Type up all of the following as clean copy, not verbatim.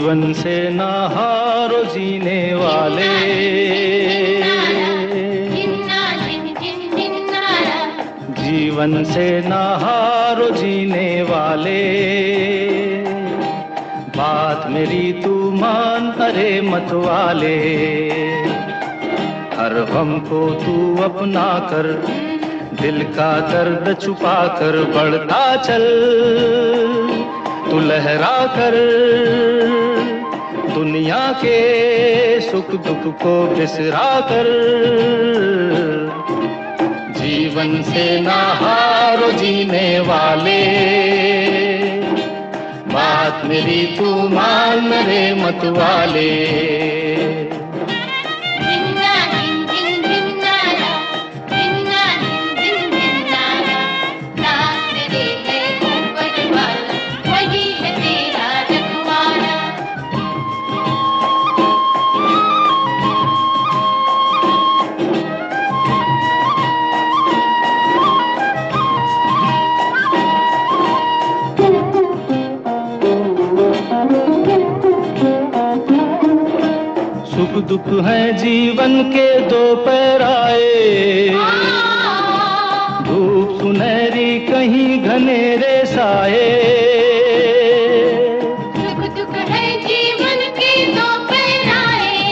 जीवन से ना हारो जीने वाले, जीवन से ना हारो जीने वाले। बात मेरी तू मान अरे मत वाले, हर गम को तू अपना कर, दिल का दर्द छुपा कर बढ़ता चल, तू लहरा कर दुनिया के सुख दुख को बिसरा कर। जीवन से ना हारो जीने वाले, बात मेरी तू मान रे मत वाले। सुख दुख है जीवन के दो पैराए, धूप सुनहरी कहीं घनेरे साए। सुख दुख है जीवन के दो पैराए,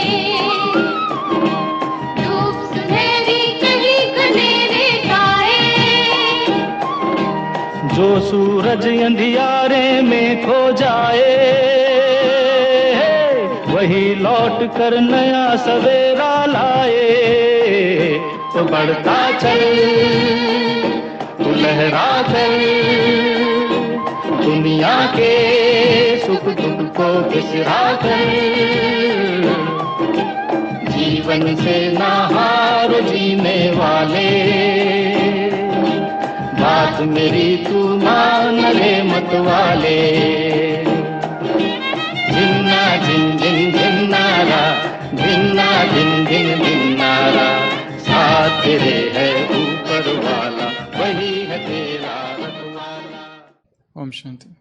धूप सुनहरी कहीं घनेरे साए। जो सूरज अंधियारे में खो जाए, वही लौट कर नया सवेरा लाए। तो बढ़ता चल तू लहरा कर दुनिया के सुख दुख को बिसरा कर। जीवन से ना हारो जीने वाले, बात मेरी तू मान ले मत वाले। जिन्ना जिन जिन जिन्नारा, जिन्ना जिन जिन जिन्नारा, साथ तेरे है ऊपर वाला, वही है तेरा रखवाला। ओम शांति।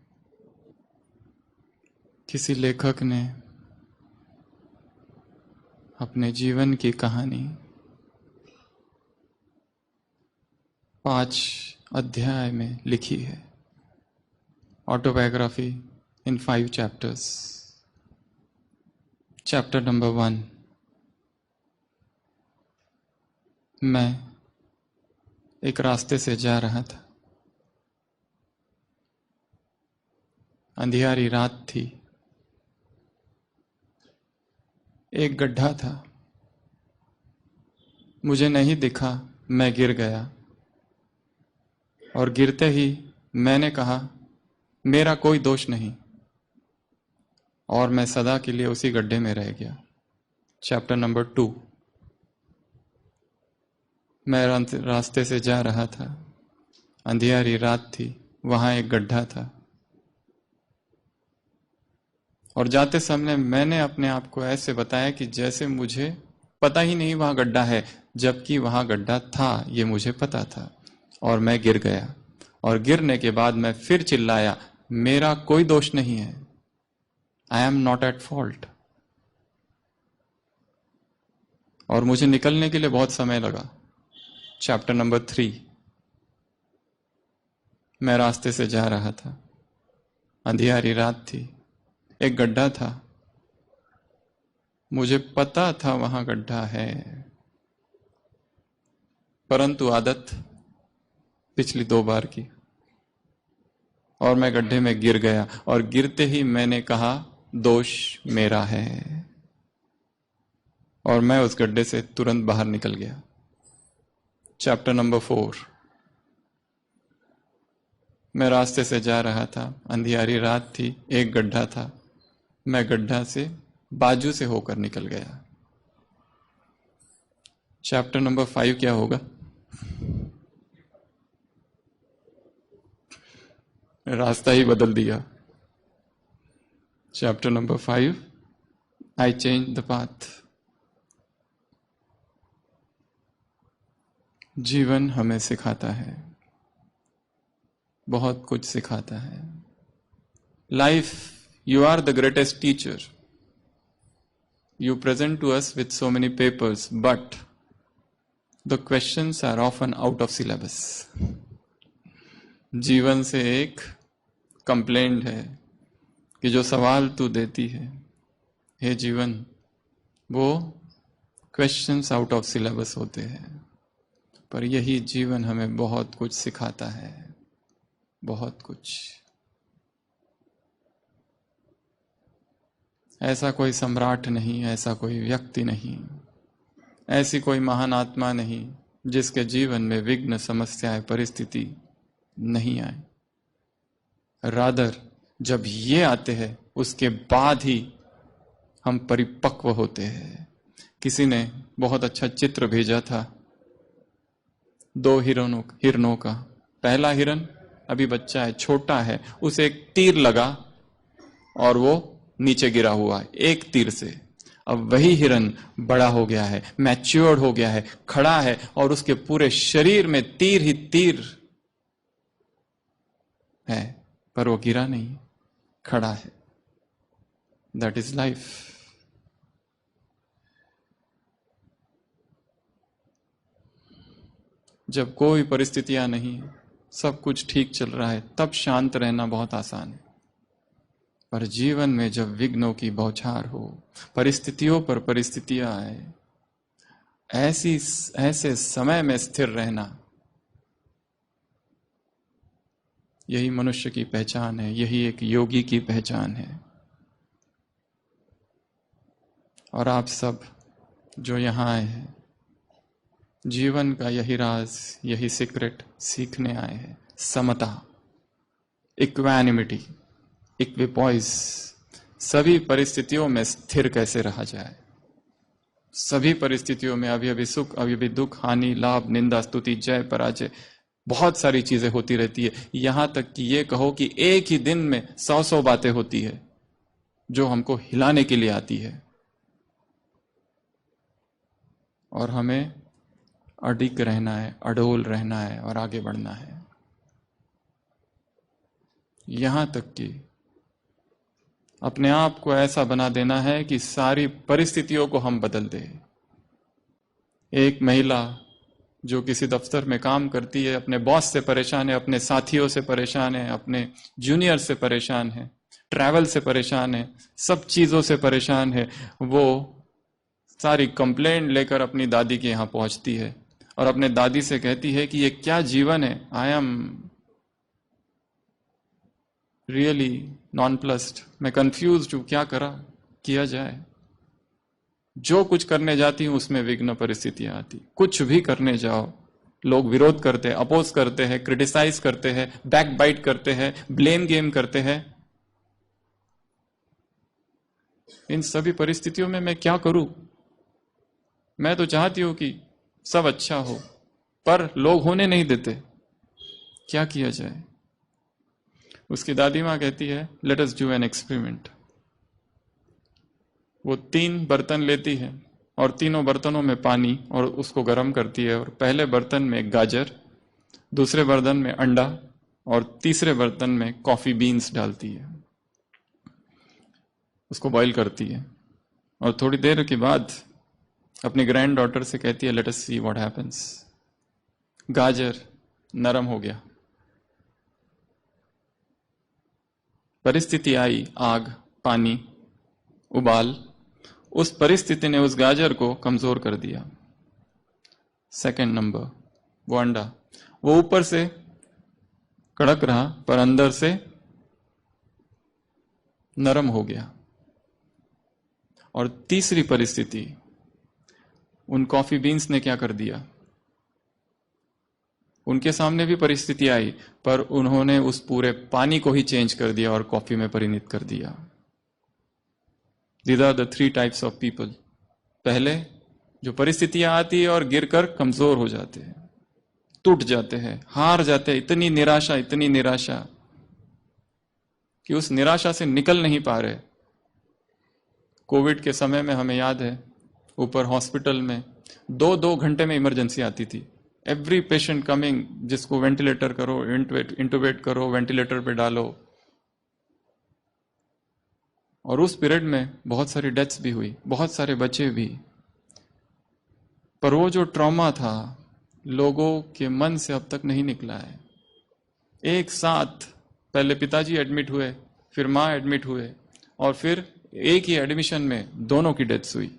किसी लेखक ने अपने जीवन की कहानी 5 अध्याय में लिखी है। ऑटोबायोग्राफी इन 5 chapters। Chapter number 1। मैं एक रास्ते से जा रहा था। अंधियारी रात थी। एक गड्ढा था। मुझे नहीं दिखा, मैं गिर गया। और गिरते ही मैंने कहा, मेरा कोई दोष नहीं। और मैं सदा के लिए उसी गड्ढे में रह गया। Chapter number 2। मैं रास्ते से जा रहा था। अंधियारी रात थी। वहां एक गड्ढा था। और जाते समय मैंने अपने आप को ऐसे बताया कि जैसे मुझे पता ही नहीं वहां गड्ढा है, जबकि वहां गड्ढा था, ये मुझे पता था। और मैं गिर गया। और गिरने के बाद मैं फिर चिल्लाया, मेरा कोई दोष नहीं है। I am not at fault। और मुझे निकलने के लिए बहुत समय लगा। Chapter number 3। मैं रास्ते से जा रहा था। अंधियारी रात थी। एक गड्ढा था। मुझे पता था वहां गड्ढा है, परंतु आदत पिछली 2 बार की। और मैं गड्ढे में गिर गया। और गिरते ही मैंने कहा, दोष मेरा है। और मैं उस गड्ढे से तुरंत बाहर निकल गया। Chapter number 4। मैं रास्ते से जा रहा था। अंधियारी रात थी। एक गड्ढा था। मैं गड्ढा से बाजू से होकर निकल गया। चैप्टर नंबर 5 क्या होगा? रास्ता ही बदल दिया। Chapter number 5, I change the path. जीवन हमें सिखाता है, बहुत कुछ सिखाता है। Life You are the greatest teacher. You present to us with so many papers, but the questions are often out of syllabus. जीवन से एक कंप्लेंट है कि जो सवाल तू देती है, हे जीवन, वो क्वेश्चंस आउट ऑफ सिलेबस होते हैं। पर यही जीवन हमें बहुत कुछ सिखाता है, बहुत कुछ। ऐसा कोई सम्राट नहीं, ऐसा कोई व्यक्ति नहीं, ऐसी कोई महान आत्मा नहीं जिसके जीवन में विघ्न, समस्याएं, परिस्थिति नहीं आए। रादर जब ये आते हैं उसके बाद ही हम परिपक्व होते हैं। किसी ने बहुत अच्छा चित्र भेजा था 2 हिरणों का। पहला हिरन अभी बच्चा है, छोटा है, उसे एक तीर लगा और वो नीचे गिरा हुआ है एक तीर से। अब वही हिरन बड़ा हो गया है, मैच्योर्ड हो गया है, खड़ा है और उसके पूरे शरीर में तीर ही तीर है, पर वो गिरा नहीं, खड़ा है। That is life. जब कोई परिस्थितियां नहीं, सब कुछ ठीक चल रहा है, तब शांत रहना बहुत आसान है। पर जीवन में जब विघ्नों की बौछार हो, परिस्थितियों पर परिस्थितियां आए, ऐसे समय में स्थिर रहना, यही मनुष्य की पहचान है, यही एक योगी की पहचान है। और आप सब जो यहां आए हैं, जीवन का यही राज, यही सीक्रेट सीखने आए हैं। समता, इक्वानिमिटी, इक्विपॉइस, सभी परिस्थितियों में स्थिर कैसे रहा जाए। सभी परिस्थितियों में अभी अभी सुख, अभी अभी दुख, हानि, लाभ, निंदा, स्तुति, जय, पराजय, बहुत सारी चीजें होती रहती है। यहां तक कि ये कहो कि एक ही दिन में 100 बातें होती है जो हमको हिलाने के लिए आती है, और हमें अडिग रहना है, अडोल रहना है और आगे बढ़ना है। यहां तक कि अपने आप को ऐसा बना देना है कि सारी परिस्थितियों को हम बदल दें। एक महिला जो किसी दफ्तर में काम करती है, अपने बॉस से परेशान है, अपने साथियों से परेशान है, अपने जूनियर से परेशान है, ट्रैवल से परेशान है, सब चीजों से परेशान है, वो सारी कंप्लेंट लेकर अपनी दादी के यहां पहुंचती है और अपने दादी से कहती है कि ये क्या जीवन है, आई एम रियली नॉनप्लस्ड, मैं कंफ्यूज्ड हूं, क्या किया जाए। जो कुछ करने जाती हूं उसमें विघ्न परिस्थितियां आती। कुछ भी करने जाओ, लोग विरोध करते हैं, अपोज करते हैं, क्रिटिसाइज करते हैं, बैक बाइट करते हैं, ब्लेम गेम करते हैं। इन सभी परिस्थितियों में मैं क्या करूं? मैं तो चाहती हूं कि सब अच्छा हो, पर लोग होने नहीं देते, क्या किया जाए। उसकी दादी मां कहती है, let us do an experiment. वो 3 बर्तन लेती है और तीनों बर्तनों में पानी और उसको गर्म करती है, और पहले बर्तन में गाजर, दूसरे बर्तन में अंडा और तीसरे बर्तन में कॉफी बीन्स डालती है। उसको बॉईल करती है और थोड़ी देर के बाद अपनी ग्रैंड डॉटर से कहती है, let us see what happens. गाजर नरम हो गया, परिस्थिति आई, आग, पानी, उबाल, उस परिस्थिति ने उस गाजर को कमजोर कर दिया। सेकंड नंबर, वो अंडा, वो ऊपर से कड़क रहा पर अंदर से नरम हो गया। और तीसरी परिस्थिति, उन कॉफी बीन्स ने क्या कर दिया, उनके सामने भी परिस्थिति आई पर उन्होंने उस पूरे पानी को ही चेंज कर दिया और कॉफी में परिणित कर दिया। These are the 3 types of people। पहले जो परिस्थितियां आती है और गिरकर कमजोर हो जाते हैं, टूट जाते हैं, हार जाते हैं, इतनी निराशा कि उस निराशा से निकल नहीं पा रहे। कोविड के समय में हमें याद है, ऊपर हॉस्पिटल में 2-2 घंटे में इमरजेंसी आती थी। एवरी पेशेंट कमिंग, जिसको वेंटिलेटर करो, इंटुबेट करो, वेंटिलेटर पे डालो। और उस पीरियड में बहुत सारी डेथ्स भी हुई, बहुत सारे बच्चे भी। पर वो जो ट्रॉमा था लोगों के मन से अब तक नहीं निकला है। एक साथ पहले पिताजी एडमिट हुए, फिर माँ एडमिट हुए, और फिर एक ही एडमिशन में दोनों की डेथ्स हुई।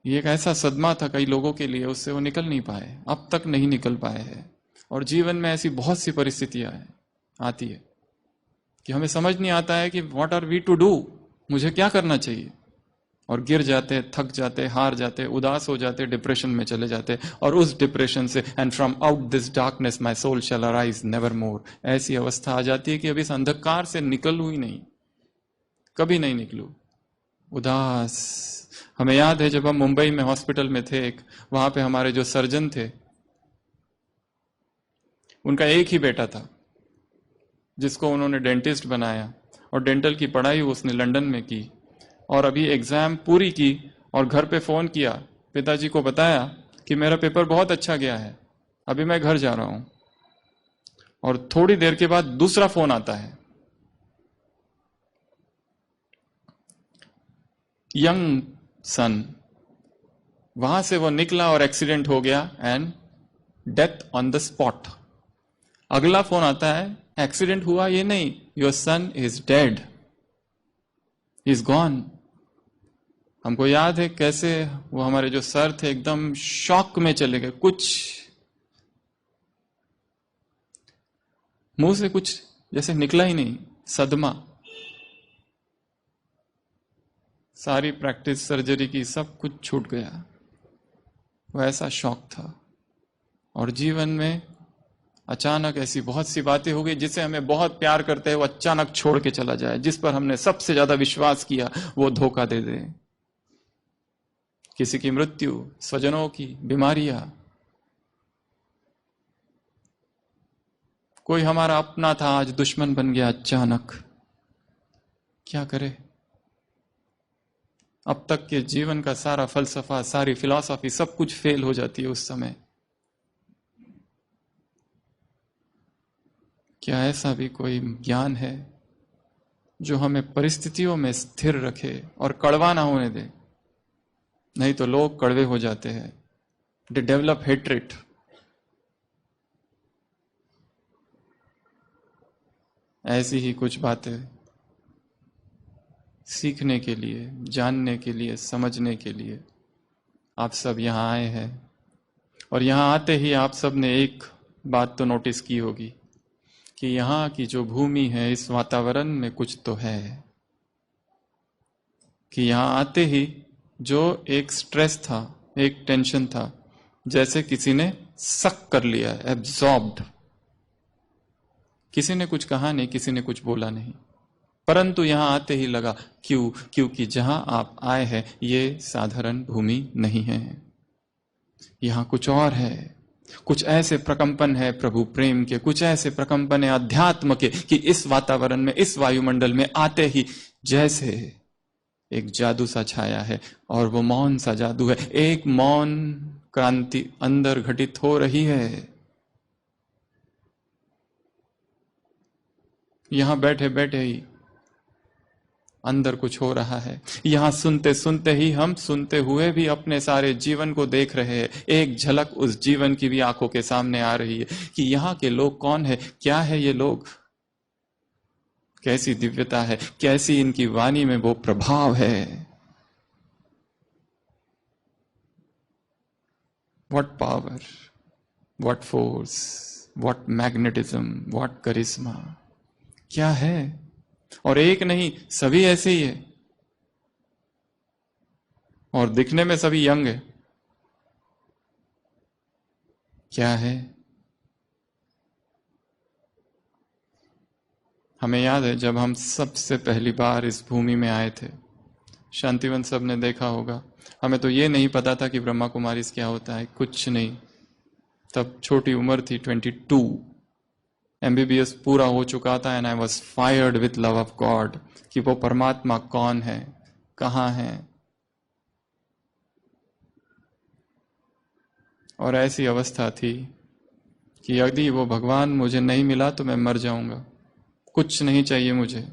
ये एक ऐसा सदमा था कई लोगों के लिए, उससे वो निकल नहीं पाए, अब तक नहीं निकल पाए हैं। और जीवन में ऐसी बहुत सी परिस्थितियां आती है कि हमें समझ नहीं आता है कि what are we to do, मुझे क्या करना चाहिए, और गिर जाते, थक जाते, हार जाते, उदास हो जाते, डिप्रेशन में चले जाते, और उस डिप्रेशन से and from out this darkness my soul shall arise never more, ऐसी अवस्था आ जाती है कि अभी इस अंधकार से निकलूं ही नहीं, कभी नहीं निकलूं। उदास। हमें याद है जब हम मुंबई में हॉस्पिटल में थे, वहां पे हमारे जो सर्जन थे, उनका एक ही बेटा था जिसको उन्होंने डेंटिस्ट बनाया, और डेंटल की पढ़ाई उसने लंदन में की, और अभी एग्जाम पूरी की, और घर पे फोन किया, पिताजी को बताया कि मेरा पेपर बहुत अच्छा गया है, अभी मैं घर जा रहा हूं। और थोड़ी देर के बाद दूसरा फोन आता है, यंग सन। वहां से वो निकला और एक्सीडेंट हो गया and death on the spot. अगला फोन आता है, एक्सीडेंट हुआ ये नहीं, your son is dead, is gone. हमको याद है कैसे वो हमारे जो सर थे एकदम शॉक में चले गए, कुछ मुंह से कुछ जैसे निकला ही नहीं, सदमा। सारी प्रैक्टिस सर्जरी की सब कुछ छूट गया, वो ऐसा शॉक था। और जीवन में अचानक ऐसी बहुत सी बातें हो गई, जिसे हमें बहुत प्यार करते हैं वो अचानक छोड़ के चला जाए, जिस पर हमने सबसे ज्यादा विश्वास किया वो धोखा दे दे। किसी की मृत्यु, स्वजनों की बीमारियां, कोई हमारा अपना था आज दुश्मन बन गया अचानक, क्या करे। अब तक के जीवन का सारा फलसफा, सारी फिलॉसफी, सब कुछ फेल हो जाती है उस समय। क्या ऐसा भी कोई ज्ञान है जो हमें परिस्थितियों में स्थिर रखे और कड़वा ना होने दे? नहीं तो लोग कड़वे हो जाते हैं, दे डेवलप हेट्रेट। ऐसी ही कुछ बातें सीखने के लिए, जानने के लिए, समझने के लिए आप सब यहाँ आए हैं। और यहाँ आते ही आप सब ने एक बात तो नोटिस की होगी कि यहाँ की जो भूमि है, इस वातावरण में कुछ तो है, कि यहाँ आते ही जो एक स्ट्रेस था, एक टेंशन था, जैसे किसी ने सक कर लिया, एब्जॉर्ब्ड। किसी ने कुछ कहा नहीं, किसी ने कुछ बोला नहीं, परंतु यहां आते ही लगा, क्योंकि जहां आप आए हैं ये साधारण भूमि नहीं है, यहां कुछ और है। कुछ ऐसे प्रकंपन है प्रभु प्रेम के, कुछ ऐसे प्रकंपन है अध्यात्म के, कि इस वातावरण में, इस वायुमंडल में आते ही जैसे एक जादू सा छाया है, और वो मौन सा जादू है। एक मौन क्रांति अंदर घटित हो रही है। यहां बैठे बैठे ही अंदर कुछ हो रहा है। यहां सुनते सुनते ही हम सुनते हुए भी अपने सारे जीवन को देख रहे हैं। एक झलक उस जीवन की भी आंखों के सामने आ रही है कि यहां के लोग कौन है, क्या है ये लोग, कैसी दिव्यता है, कैसी इनकी वाणी में वो प्रभाव है। What power, what force, what magnetism, what करिश्मा, क्या है। और एक नहीं, सभी ऐसे ही है, और दिखने में सभी यंग है। क्या है? हमें याद है जब हम सबसे पहली बार इस भूमि में आए थे, शांतिवन सब ने देखा होगा, हमें तो ये नहीं पता था कि ब्रह्मा कुमारीज क्या होता है, कुछ नहीं। तब छोटी उम्र थी, 22, MBBS पूरा हो चुका था, and I was fired with love of God, कि वो परमात्मा कौन है, कहाँ है। और ऐसी अवस्था थी कि यदि वो भगवान मुझे नहीं मिला तो मैं मर जाऊंगा, कुछ नहीं चाहिए मुझे,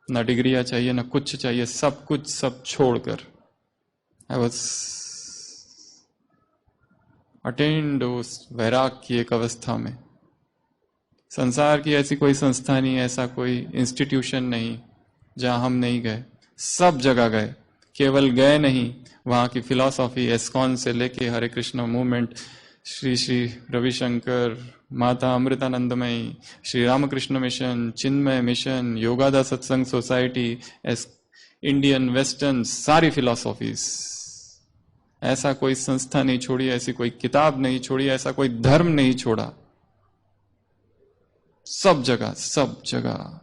ना डिग्रियां चाहिए, ना कुछ चाहिए, सब कुछ सब छोड़कर आई वॉज अटेंड उस वैराग की एक अवस्था में। संसार की ऐसी कोई संस्था नहीं, ऐसा कोई इंस्टीट्यूशन नहीं जहां हम नहीं गए, सब जगह गए। केवल गए नहीं, वहां की फिलॉसफी एस्कॉन से लेके हरे कृष्ण मूवमेंट, श्री श्री रविशंकर, माता अमृतानंदमयी, श्री रामकृष्ण मिशन, चिन्मय मिशन, योगादा सत्संग सोसाइटी, इंडियन वेस्टर्न, सारी फिलॉसफीज। ऐसा कोई संस्था नहीं छोड़ी, ऐसी कोई किताब नहीं छोड़ी, ऐसा कोई धर्म नहीं छोड़ा। सब जगह, सब जगह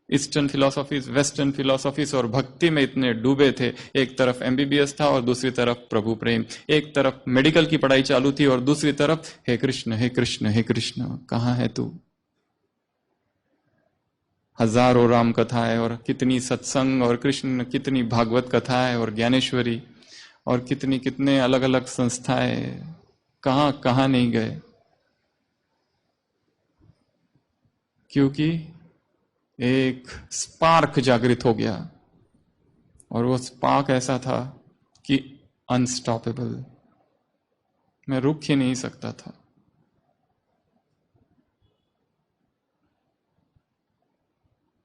ईस्टर्न फिलॉसफीज, वेस्टर्न फिलॉसफीज, और भक्ति में इतने डूबे थे। एक तरफ एमबीबीएस था और दूसरी तरफ प्रभु प्रेम। एक तरफ मेडिकल की पढ़ाई चालू थी और दूसरी तरफ हे कृष्ण हे कृष्ण हे कृष्ण, कहां है तू। हजारों राम कथाएं और कितनी सत्संग, और कृष्ण कितनी भागवत कथाएं और ज्ञानेश्वरी, और कितनी कितने अलग अलग संस्थाएं, कहां कहां नहीं गए। क्योंकि एक स्पार्क जागृत हो गया, और वो स्पार्क ऐसा था कि अनस्टॉपेबल, मैं रुक ही नहीं सकता था।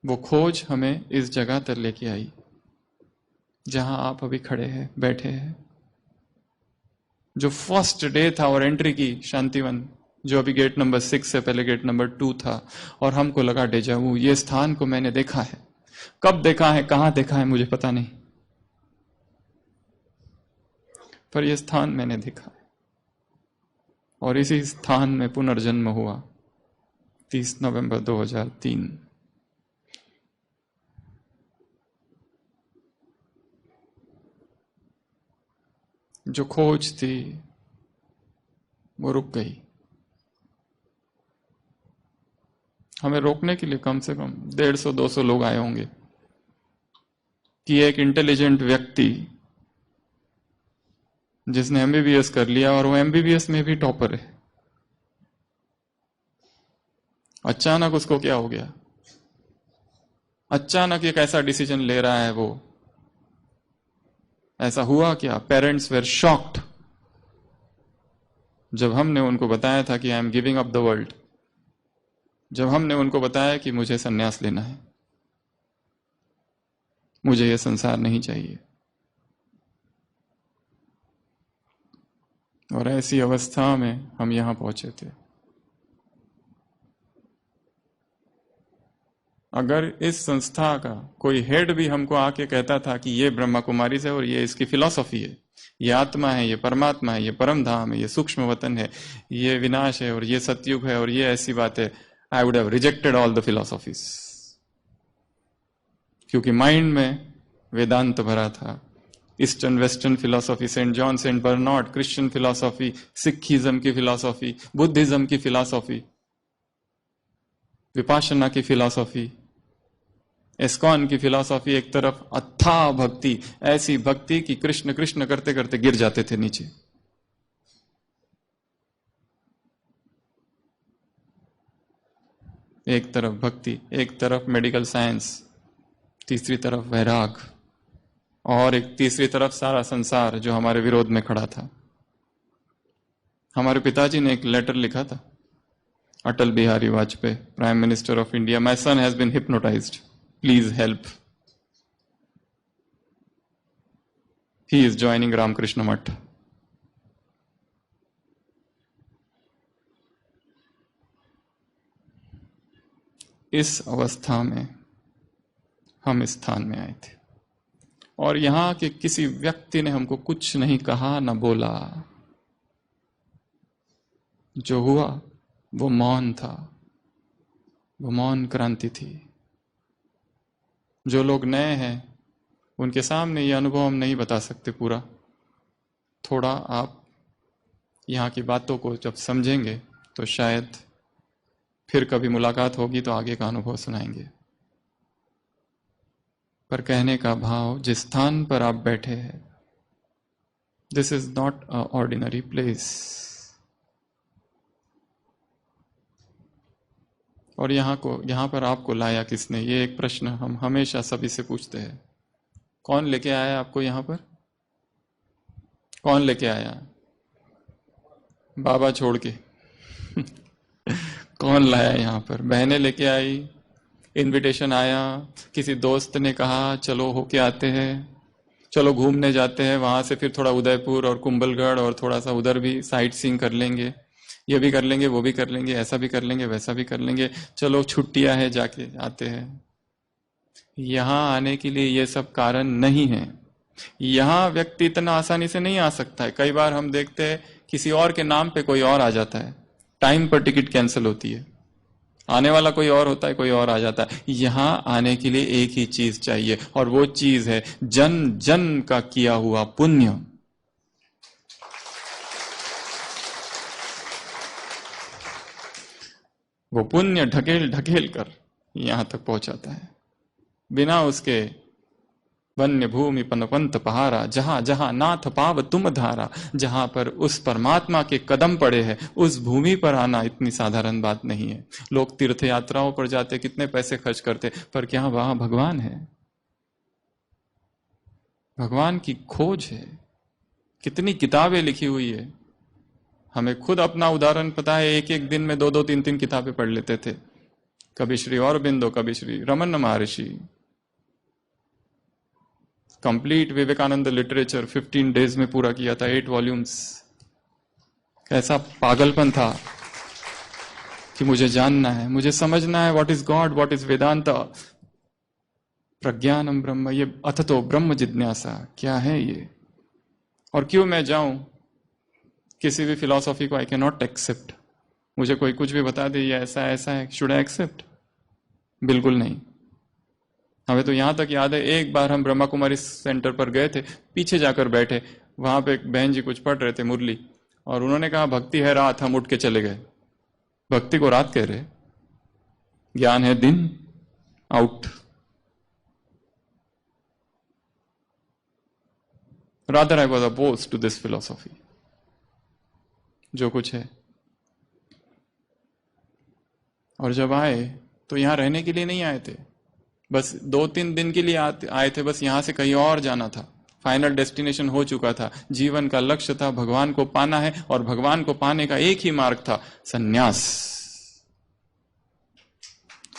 वो खोज हमें इस जगह तक लेके आई जहां आप अभी खड़े हैं, बैठे हैं। जो फर्स्ट डे था और एंट्री की शांतिवन, जो अभी गेट नंबर 6 से पहले गेट नंबर 2 था, और हमको लगा डेजावू, ये स्थान को मैंने देखा है। कब देखा है, कहां देखा है, मुझे पता नहीं, पर यह स्थान मैंने देखा है। और इसी स्थान में पुनर्जन्म हुआ 30 नवंबर 2003। जो खोज थी वो रुक गई। हमें रोकने के लिए कम से कम 150-200 लोग आए होंगे कि एक इंटेलिजेंट व्यक्ति जिसने एमबीबीएस कर लिया, और वो एमबीबीएस में भी टॉपर है, अचानक उसको क्या हो गया, अचानक एक ऐसा डिसीजन ले रहा है वो। ऐसा हुआ क्या? पेरेंट्स वेर शॉक्ड जब हमने उनको बताया था कि I am giving up the world, जब हमने उनको बताया कि मुझे संन्यास लेना है, मुझे यह संसार नहीं चाहिए। और ऐसी अवस्था में हम यहां पहुंचे थे। अगर इस संस्था का कोई हेड भी हमको आके कहता था कि ये ब्रह्मा कुमारी से और ये इसकी फिलॉसफी है, ये आत्मा है, ये परमात्मा है, ये परम धाम है, ये सूक्ष्म वतन है, ये विनाश है और ये सतयुग है और ये ऐसी बात है, I would have rejected all the philosophies. क्योंकि माइंड में वेदांत भरा था, eastern western philosophy, saint John, saint Bernard, Christian philosophy, Sikhism की फिलॉसफी, बुद्धिज्म की फिलॉसफी, विपाशना की फिलॉसफी, एस्कॉन की फिलॉसफी। एक तरफ अथाह भक्ति, ऐसी भक्ति कि कृष्ण कृष्ण करते करते गिर जाते थे नीचे। एक तरफ भक्ति, एक तरफ मेडिकल साइंस, तीसरी तरफ वैराग, और एक तीसरी तरफ सारा संसार जो हमारे विरोध में खड़ा था। हमारे पिताजी ने एक लेटर लिखा था, Atal Bihari Vajpayee, prime minister of India, my son has been hypnotised, please help, he is joining Ramakrishna Math. इस अवस्था में हम इस स्थान में आए थे, और यहां के किसी व्यक्ति ने हमको कुछ नहीं कहा, न बोला। जो हुआ वो मौन था, वो मौन क्रांति थी। जो लोग नए हैं उनके सामने ये अनुभव हम नहीं बता सकते पूरा। थोड़ा आप यहाँ की बातों को जब समझेंगे तो शायद फिर कभी मुलाकात होगी तो आगे का अनुभव सुनाएंगे। पर कहने का भाव, जिस स्थान पर आप बैठे हैं, this is not a ordinary place. और यहाँ पर आपको लाया किसने? ये एक प्रश्न हम हमेशा सभी से पूछते हैं। कौन लेके आया आपको यहाँ पर? कौन लेके आया? बाबा छोड़ के कौन लाया यहाँ पर? बहनें लेके आई, इनविटेशन आया, किसी दोस्त ने कहा चलो होके आते हैं, चलो घूमने जाते हैं, वहां से फिर थोड़ा उदयपुर और कुंभलगढ़ और थोड़ा सा उधर भी साइट सीइंग कर लेंगे, ये भी कर लेंगे, वो भी कर लेंगे, ऐसा भी कर लेंगे, वैसा भी कर लेंगे, चलो छुट्टियां है जाके आते हैं। यहां आने के लिए ये सब कारण नहीं है। यहां व्यक्ति इतना आसानी से नहीं आ सकता है। कई बार हम देखते हैं किसी और के नाम पे कोई और आ जाता है, टाइम पर टिकट कैंसिल होती है, आने वाला कोई और होता है, कोई और आ जाता है। यहां आने के लिए एक ही चीज चाहिए, और वो चीज है जन्म जन्म का किया हुआ पुण्य। वो पुण्य ढकेल ढकेल कर यहां तक पहुंचाता है। बिना उसके वन्य भूमि पनपंत पहारा, जहां जहां नाथ पाव तुम धारा। जहां पर उस परमात्मा के कदम पड़े हैं, उस भूमि पर आना इतनी साधारण बात नहीं है। लोग तीर्थ यात्राओं पर जाते, कितने पैसे खर्च करते, पर क्या वहां भगवान है? भगवान की खोज है। कितनी किताबें लिखी हुई है। हमें खुद अपना उदाहरण पता है, एक एक दिन में 2-2, 3-3 किताबें पढ़ लेते थे। कभी श्री औरबिंदो, कभी श्री रमन महर्षि, कंप्लीट विवेकानंद लिटरेचर 15 डेज में पूरा किया था, 8 वॉल्यूम्स। कैसा पागलपन था कि मुझे जानना है, मुझे समझना है, what is God, what is Vedanta, प्रज्ञानम ब्रह्म, ये अथतो ब्रह्म जिज्ञासा, क्या है ये, और क्यों मैं जाऊं किसी भी फिलॉसफी को? I can not accept. मुझे कोई कुछ भी बता दे ये ऐसा ऐसा है, शुड आई एक्सेप्ट? बिल्कुल नहीं। हमें तो यहां तक याद है, एक बार हम ब्रह्मा कुमारी सेंटर पर गए थे, पीछे जाकर बैठे, वहां पे एक बहन जी कुछ पढ़ रहे थे मुरली, और उन्होंने कहा भक्ति है रात, हम उठ के चले गए। भक्ति को रात कह रहे, ज्ञान है दिन, out. Rather I was opposed to this philosophy. जो कुछ है, और जब आए तो यहां रहने के लिए नहीं आए थे, बस 2-3 दिन के लिए आए थे, बस यहां से कहीं और जाना था। फाइनल डेस्टिनेशन हो चुका था, जीवन का लक्ष्य था भगवान को पाना है, और भगवान को पाने का एक ही मार्ग था, सन्यास,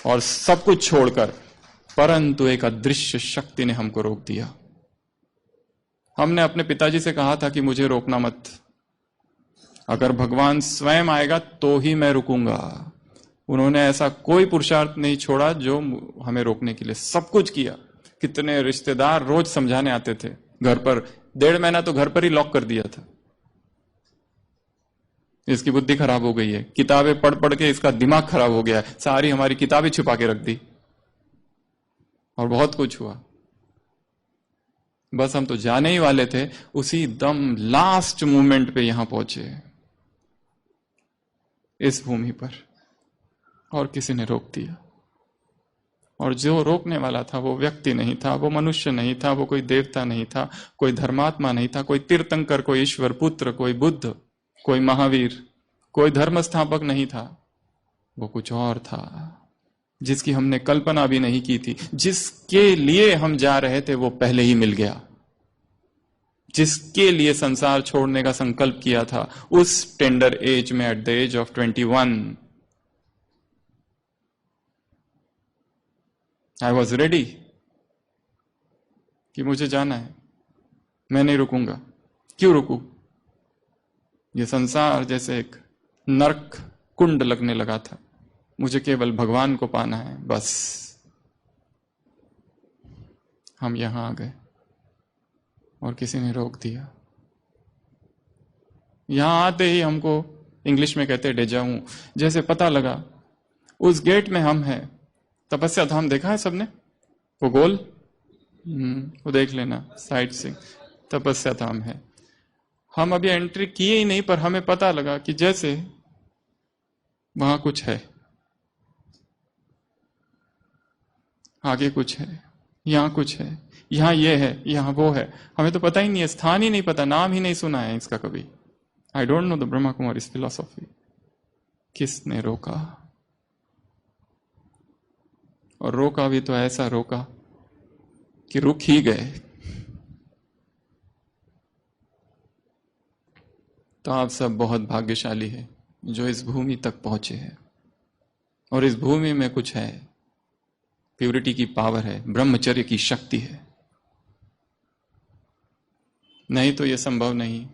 और सब कुछ छोड़कर। परंतु एक अदृश्य शक्ति ने हमको रोक दिया। हमने अपने पिताजी से कहा था कि मुझे रोकना मत, अगर भगवान स्वयं आएगा तो ही मैं रुकूंगा। उन्होंने ऐसा कोई पुरुषार्थ नहीं छोड़ा जो हमें रोकने के लिए, सब कुछ किया। कितने रिश्तेदार रोज समझाने आते थे घर पर, 1.5 महीना तो घर पर ही लॉक कर दिया था। इसकी बुद्धि खराब हो गई है, किताबें पढ़ पढ़ के इसका दिमाग खराब हो गया है, सारी हमारी किताबें छुपा के रख दी, और बहुत कुछ हुआ। बस हम तो जाने ही वाले थे, उसी दम लास्ट मोमेंट पे यहां पहुंचे, इस भूमि पर, और किसी ने रोक दिया। और जो रोकने वाला था वो व्यक्ति नहीं था, वो मनुष्य नहीं था, वो कोई देवता नहीं था, कोई धर्मात्मा नहीं था, कोई तीर्थंकर, कोई ईश्वर पुत्र, कोई बुद्ध, कोई महावीर, कोई धर्म स्थापक नहीं था। वो कुछ और था, जिसकी हमने कल्पना भी नहीं की थी। जिसके लिए हम जा रहे थे वो पहले ही मिल गया। जिसके लिए संसार छोड़ने का संकल्प किया था, उस टेंडर एज में, at the age of 21, I was ready कि मुझे जाना है, मैं नहीं रुकूंगा। क्यों रुकू? ये संसार जैसे एक नरक कुंड लगने लगा था, मुझे केवल भगवान को पाना है, बस। हम यहां आ गए और किसी ने रोक दिया। यहां आते ही हमको, इंग्लिश में कहते डेजावू, जैसे पता लगा उस गेट में हम हैं। तपस्या धाम देखा है सबने, वो गोल, वो देख लेना, साइड से तपस्या धाम है। हम अभी एंट्री किए ही नहीं, पर हमें पता लगा कि जैसे वहां कुछ है, आगे कुछ है, यहां कुछ है, यहां ये है, यहां वो है। हमें तो पता ही नहीं है, स्थान ही नहीं पता, नाम ही नहीं सुना है इसका कभी। I don't know the Brahma Kumaris philosophy. किसने रोका? और रोका भी तो ऐसा रोका कि रुक ही गए। तो आप सब बहुत भाग्यशाली है जो इस भूमि तक पहुंचे हैं, और इस भूमि में कुछ है, प्यूरिटी की पावर है, ब्रह्मचर्य की शक्ति है। नहीं तो यह संभव नहीं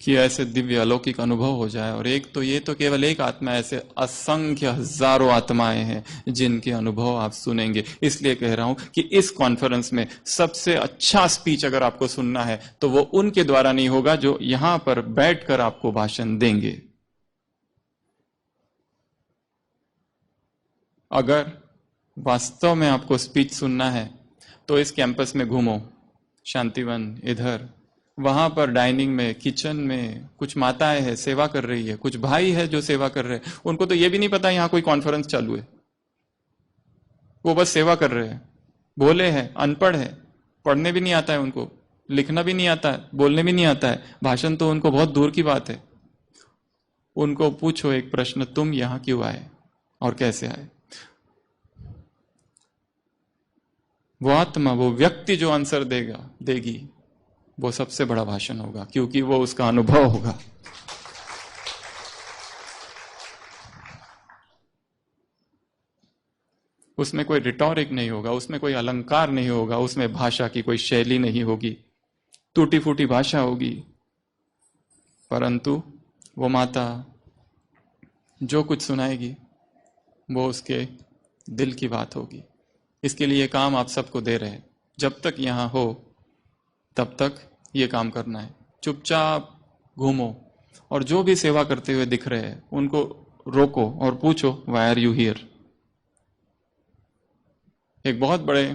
कि ऐसे दिव्य अलौकिक अनुभव हो जाए। और एक तो ये तो केवल एक आत्मा, ऐसे असंख्य हजारों आत्माएं हैं जिनके अनुभव आप सुनेंगे। इसलिए कह रहा हूं कि इस कॉन्फ्रेंस में सबसे अच्छा स्पीच अगर आपको सुनना है तो वो उनके द्वारा नहीं होगा जो यहां पर बैठकर आपको भाषण देंगे। अगर वास्तव में आपको स्पीच सुनना है तो इस कैंपस में घूमो, शांतिवन, इधर वहां पर डाइनिंग में, किचन में कुछ माताएं हैं सेवा कर रही है, कुछ भाई है जो सेवा कर रहे हैं। उनको तो ये भी नहीं पता यहां कोई कॉन्फ्रेंस चालू है, वो बस सेवा कर रहे हैं। भोले हैं, अनपढ़ है, पढ़ने भी नहीं आता है उनको, लिखना भी नहीं आता है, बोलने भी नहीं आता है, भाषण तो उनको बहुत दूर की बात है। उनको पूछो एक प्रश्न, तुम यहां क्यों आए और कैसे आए? वो आत्मा, वो व्यक्ति जो आंसर देगी, वो सबसे बड़ा भाषण होगा, क्योंकि वो उसका अनुभव होगा। उसमें कोई रिटोरिक नहीं होगा, उसमें कोई अलंकार नहीं होगा, उसमें भाषा की कोई शैली नहीं होगी, टूटी फूटी भाषा होगी। परंतु वो माता जो कुछ सुनाएगी वो उसके दिल की बात होगी। इसके लिए काम आप सबको दे रहे हैं। जब तक यहां हो तब तक ये काम करना है। चुपचाप घूमो और जो भी सेवा करते हुए दिख रहे हैं उनको रोको और पूछो, व्हाई आर यू हियर? एक बहुत बड़े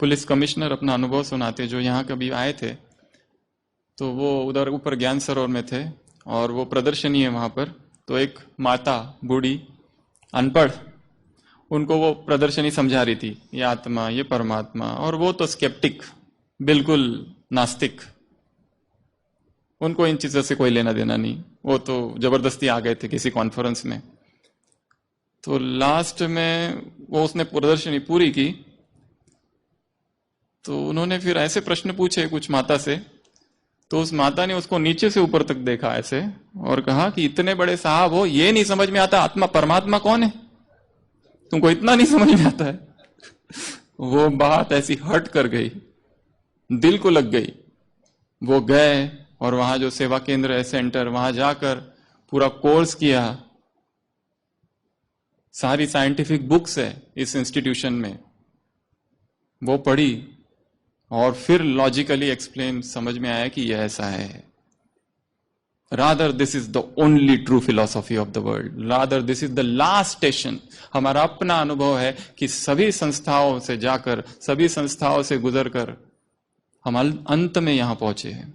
पुलिस कमिश्नर अपना अनुभव सुनाते, जो यहाँ कभी आए थे। तो वो उधर ऊपर ज्ञान सरोवर में थे और वो प्रदर्शनी है वहां पर। तो एक माता बूढ़ी अनपढ़ उनको वो प्रदर्शनी समझा रही थी, ये आत्मा, ये परमात्मा। और वो तो स्केप्टिक, बिल्कुल नास्तिक, उनको इन चीजों से कोई लेना देना नहीं। वो तो जबरदस्ती आ गए थे किसी कॉन्फ्रेंस में। तो लास्ट में वो उसने प्रदर्शनी पूरी की तो उन्होंने फिर ऐसे प्रश्न पूछे कुछ माता से। तो उस माता ने उसको नीचे से ऊपर तक देखा ऐसे और कहा कि इतने बड़े साहब हो, ये नहीं समझ में आता आत्मा परमात्मा कौन है? तुमको इतना नहीं समझ में आता है? वो बात ऐसी हट कर गई, दिल को लग गई। वो गए और वहां जो सेवा केंद्र है, सेंटर, वहां जाकर पूरा कोर्स किया। सारी साइंटिफिक बुक्स है इस इंस्टीट्यूशन में, वो पढ़ी और फिर लॉजिकली एक्सप्लेन समझ में आया कि यह ऐसा है। Rather this is the only true philosophy of the world, rather this is the last station. हमारा अपना अनुभव है कि सभी संस्थाओं से जाकर, सभी संस्थाओं से गुजरकर हम अंत में यहां पहुंचे हैं।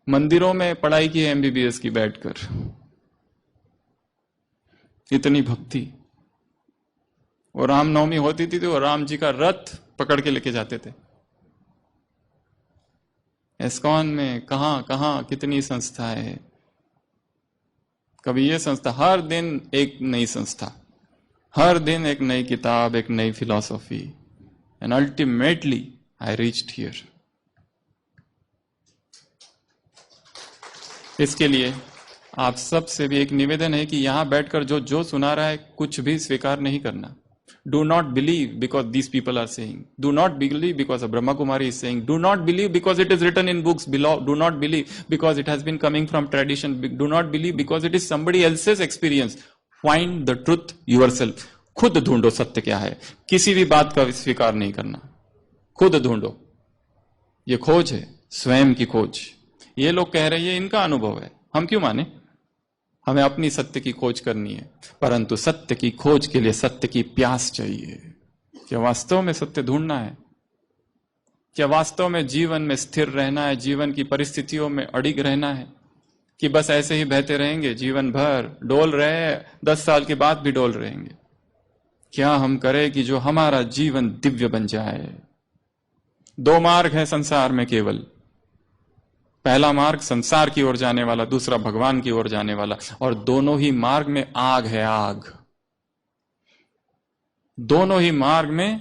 मंदिरों में पढ़ाई की है एमबीबीएस की बैठकर, इतनी भक्ति। और रामनवमी होती थी तो राम जी का रथ पकड़ के लेके जाते थे। एस्कॉन में कहां कहां कितनी संस्थाएं हैं। कभी ये संस्था, हर दिन एक नई संस्था, हर दिन एक नई किताब, एक नई philosophy. And ultimately I reached here. इसके लिए आप सब से भी एक निवेदन है कि यहां बैठकर जो सुना रहा है कुछ भी स्वीकार नहीं करना। Do not believe because these people are saying. Do not believe because Brahma Kumari is saying. Do not believe because it is written in books below. Do not believe because it has been coming from tradition. Do not believe because it is somebody else's experience. Find the truth yourself. खुद ढूंढो सत्य क्या है। किसी भी बात का स्वीकार नहीं करना, खुद ढूंढो। ये खोज है, स्वयं की खोज। ये लोग कह रहे हैं इनका अनुभव है, हम क्यों माने? हमें अपनी सत्य की खोज करनी है। परंतु सत्य की खोज के लिए सत्य की प्यास चाहिए। क्या वास्तव में सत्य ढूंढना है? क्या वास्तव में जीवन में स्थिर रहना है? जीवन की परिस्थितियों में अड़िग रहना है कि बस ऐसे ही बहते रहेंगे जीवन भर? डोल रहे 10 साल के बाद भी डोल रहेंगे। क्या हम करें कि जो हमारा जीवन दिव्य बन जाए? 2 मार्ग है संसार में केवल, पहला मार्ग संसार की ओर जाने वाला, दूसरा भगवान की ओर जाने वाला, और दोनों ही मार्ग में आग है, आग। दोनों ही मार्ग में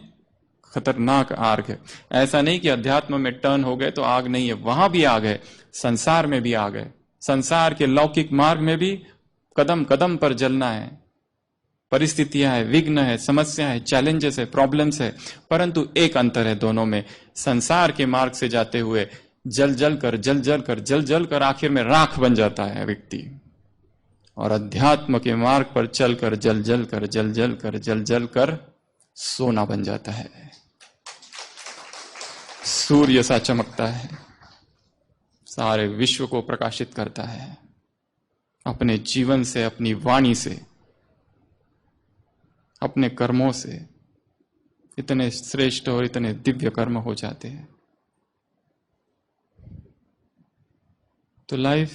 खतरनाक आग है। ऐसा नहीं कि अध्यात्म में टर्न हो गए तो आग नहीं है, वहां भी आग है, संसार में भी आग है। संसार के लौकिक मार्ग में भी कदम कदम पर जलना है, परिस्थितियां है, विघ्न है, समस्या है, चैलेंजेस है, प्रॉब्लम्स है, परंतु एक अंतर है दोनों में। संसार के मार्ग से जाते हुए जल जल कर आखिर में राख बन जाता है व्यक्ति, और अध्यात्म के मार्ग पर चलकर जल जल कर सोना बन जाता है, सूर्य सा चमकता है, सारे विश्व को प्रकाशित करता है अपने जीवन से, अपनी वाणी से, अपने कर्मों से। इतने श्रेष्ठ और इतने दिव्य कर्म हो जाते हैं। तो life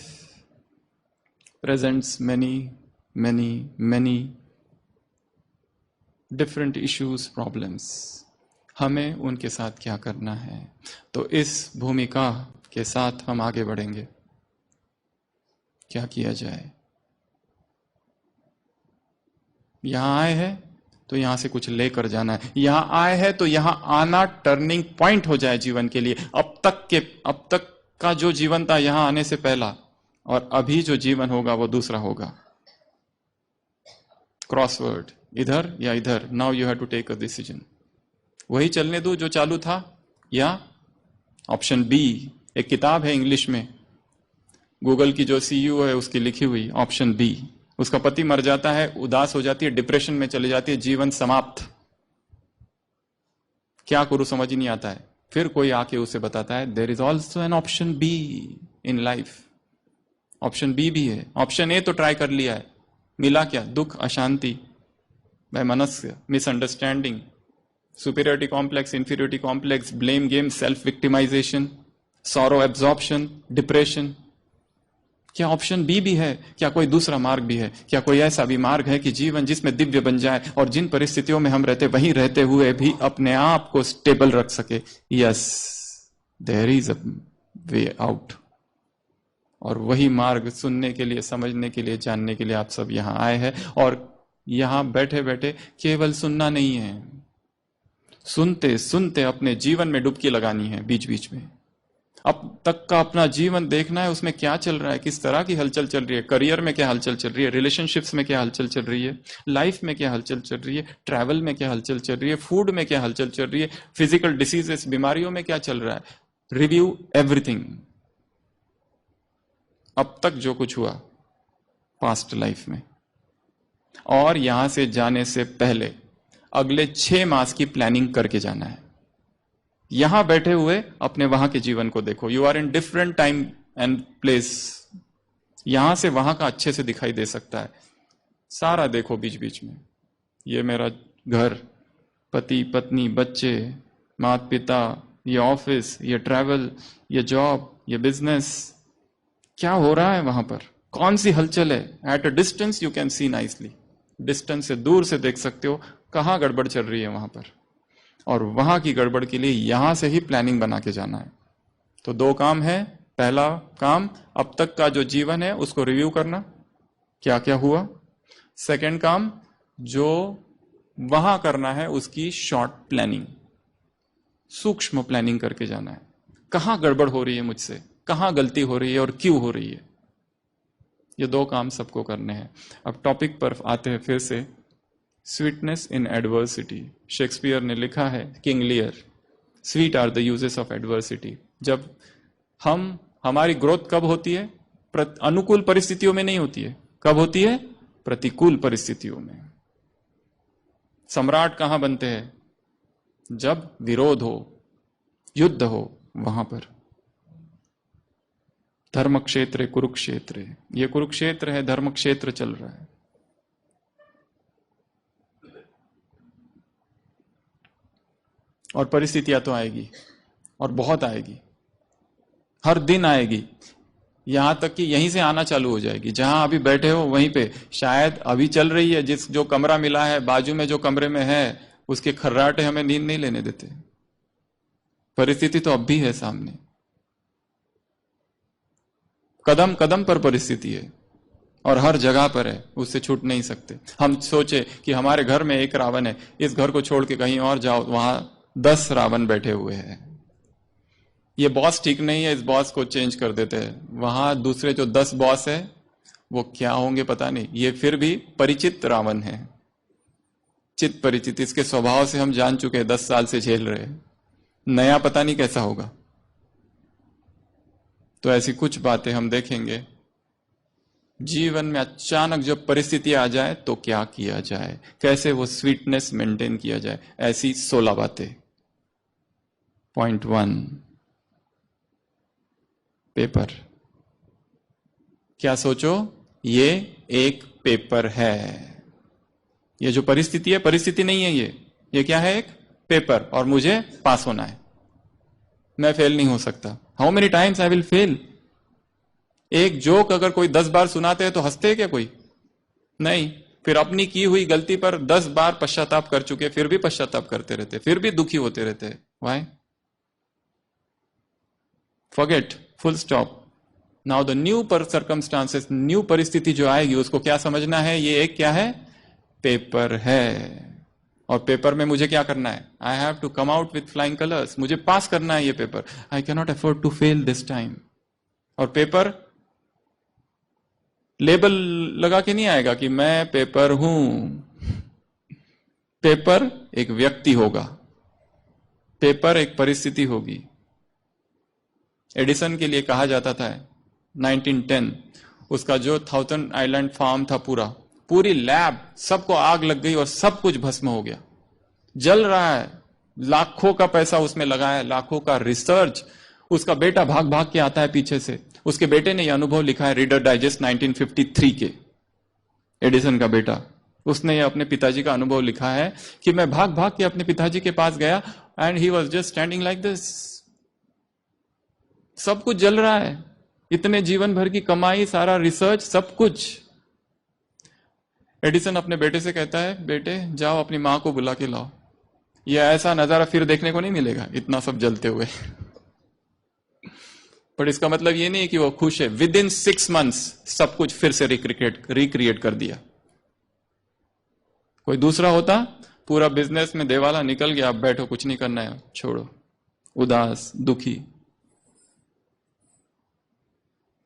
presents many different issues, problems. हमें उनके साथ क्या करना है, तो इस भूमिका के साथ हम आगे बढ़ेंगे। क्या किया जाए? यहां आए हैं तो यहां से कुछ लेकर जाना है, यहां आए हैं तो यहां आना टर्निंग पॉइंट हो जाए जीवन के लिए। अब तक का जो जीवन था यहां आने से पहला, और अभी जो जीवन होगा वो दूसरा होगा। क्रॉसवर्ड, इधर या इधर, now you have to take a decision. वही चलने दो जो चालू था, या ऑप्शन बी। एक किताब है इंग्लिश में, गूगल की जो सीईओ है उसकी लिखी हुई, ऑप्शन बी। उसका पति मर जाता है, उदास हो जाती है, डिप्रेशन में चली जाती है, जीवन समाप्त। क्या करूं समझ ही नहीं आता है। फिर कोई आके उसे बताता है there is also an option B in life. Option B भी है। ऑप्शन ए तो ट्राई कर लिया है, मिला क्या? दुख, अशांति, वैमनस्य, misunderstanding, superiority complex, inferiority complex, blame game, self victimisation, sorrow absorption, depression. क्या ऑप्शन बी भी है? क्या कोई दूसरा मार्ग भी है? क्या कोई ऐसा भी मार्ग है कि जीवन जिसमें दिव्य बन जाए और जिन परिस्थितियों में हम रहते वहीं रहते हुए भी अपने आप को स्टेबल रख सके? Yes, there is a way out. और वही मार्ग सुनने के लिए, समझने के लिए, जानने के लिए आप सब यहां आए हैं। और यहां बैठे बैठे केवल सुनना नहीं है, सुनते सुनते अपने जीवन में डुबकी लगानी है। बीच बीच में अब तक का अपना जीवन देखना है, उसमें क्या चल रहा है, किस तरह की हलचल चल रही है, करियर में क्या हलचल चल रही है, रिलेशनशिप्स में क्या हलचल चल रही है, लाइफ में क्या हलचल चल रही है, ट्रैवल में क्या हलचल चल रही है, फूड में क्या हलचल चल रही है, फिजिकल डिसीजेस, बीमारियों में क्या चल रहा है। रिव्यू एवरीथिंग, अब तक जो कुछ हुआ पास्ट लाइफ में। और यहां से जाने से पहले अगले 6 मास की प्लानिंग करके जाना है। यहां बैठे हुए अपने वहां के जीवन को देखो। You are in different time and place. यहां से वहां का अच्छे से दिखाई दे सकता है, सारा देखो बीच बीच में। ये मेरा घर, पति पत्नी, बच्चे, माता पिता, ये ऑफिस, ये ट्रैवल, ये जॉब, ये बिजनेस, क्या हो रहा है वहां पर, कौन सी हलचल है। At a distance you can see nicely, distance से, दूर से देख सकते हो कहां गड़बड़ चल रही है वहां पर। और वहां की गड़बड़ के लिए यहां से ही प्लानिंग बना के जाना है। तो 2 काम है। पहला काम, अब तक का जो जीवन है उसको रिव्यू करना, क्या क्या हुआ। सेकंड काम, जो वहां करना है उसकी शॉर्ट प्लानिंग, सूक्ष्म प्लानिंग करके जाना है। कहां गड़बड़ हो रही है मुझसे, कहां गलती हो रही है और क्यों हो रही है। ये 2 काम सबको करने हैं। अब टॉपिक पर आते हैं फिर से। स्वीटनेस इन एडवर्सिटी। शेक्सपियर ने लिखा है, King Lear, sweet are the uses of adversity. जब हमारी ग्रोथ कब होती है? अनुकूल परिस्थितियों में नहीं होती है। कब होती है? प्रतिकूल परिस्थितियों में। सम्राट कहां बनते हैं? जब विरोध हो, युद्ध हो, वहां पर। धर्म क्षेत्र कुरुक्षेत्र, ये कुरुक्षेत्र है, धर्म क्षेत्र चल रहा है। और परिस्थितियां तो आएगी, और बहुत आएगी, हर दिन आएगी। यहां तक कि यहीं से आना चालू हो जाएगी। जहां अभी बैठे हो वहीं पे शायद अभी चल रही है। जो कमरा मिला है, बाजू में जो कमरे में है, उसके खर्राटे हमें नींद नहीं लेने देते। परिस्थिति तो अब भी है सामने। कदम कदम पर परिस्थिति है और हर जगह पर है, उससे छूट नहीं सकते। हम सोचे कि हमारे घर में एक रावण है, इस घर को छोड़ के कहीं और जाओ, वहां 10 रावण बैठे हुए हैं। ये बॉस ठीक नहीं है, इस बॉस को चेंज कर देते हैं। वहां दूसरे जो 10 बॉस है वो क्या होंगे पता नहीं। ये फिर भी परिचित रावण है, चित परिचित, इसके स्वभाव से हम जान चुके हैं, 10 साल से झेल रहे हैं। नया पता नहीं कैसा होगा। तो ऐसी कुछ बातें हम देखेंगे। जीवन में अचानक जब परिस्थिति आ जाए तो क्या किया जाए, कैसे वो स्वीटनेस मेंटेन किया जाए, ऐसी 16 बातें। Point 1, paper. क्या सोचो, ये एक पेपर है। ये जो परिस्थिति है, परिस्थिति नहीं है ये क्या है, एक पेपर, और मुझे पास होना है। मैं फेल नहीं हो सकता। How many times I will fail. एक जोक अगर कोई 10 बार सुनाते हैं तो हंसते हैं क्या कोई? नहीं। फिर अपनी की हुई गलती पर 10 बार पश्चाताप कर चुके, फिर भी पश्चाताप करते रहते, फिर भी दुखी होते रहते। Why? Forget, full stop. Now the new पर सर्कमस्टांसेस, न्यू परिस्थिति जो आएगी उसको क्या समझना है, ये एक क्या है, पेपर है। और पेपर में मुझे क्या करना है, I have to come out with flying colours. मुझे पास करना है ये paper. I can not afford to fail this time. और पेपर लेबल लगा के नहीं आएगा कि मैं पेपर हूं। पेपर एक व्यक्ति होगा, पेपर एक परिस्थिति होगी। एडिसन के लिए कहा जाता था 1910, उसका जो 1000 आइलैंड फार्म था, पूरी लैब, सबको आग लग गई और सब कुछ भस्म हो गया, जल रहा है। लाखों का पैसा उसमें लगाया, लाखों का रिसर्च। उसका बेटा भाग भाग के आता है पीछे से। उसके बेटे ने यह अनुभव लिखा है रीडर डाइजेस्ट 1953 के, एडिसन का बेटा। उसने ये अपने पिताजी का अनुभव लिखा है कि मैं भाग भाग के अपने पिताजी के पास गया and he was just standing like this. सब कुछ जल रहा है, इतने जीवन भर की कमाई, सारा रिसर्च, सब कुछ। एडिसन अपने बेटे से कहता है, बेटे जाओ अपनी मां को बुला के लाओ। यह ऐसा नजारा फिर देखने को नहीं मिलेगा, इतना सब जलते हुए। पर इसका मतलब ये नहीं है कि वो खुश है। विद इन 6 मंथ्स सब कुछ फिर से रिक्रिएट कर दिया। कोई दूसरा होता, पूरा बिजनेस में देवाला निकल गया, अब बैठो, कुछ नहीं करना है, छोड़ो, उदास, दुखी।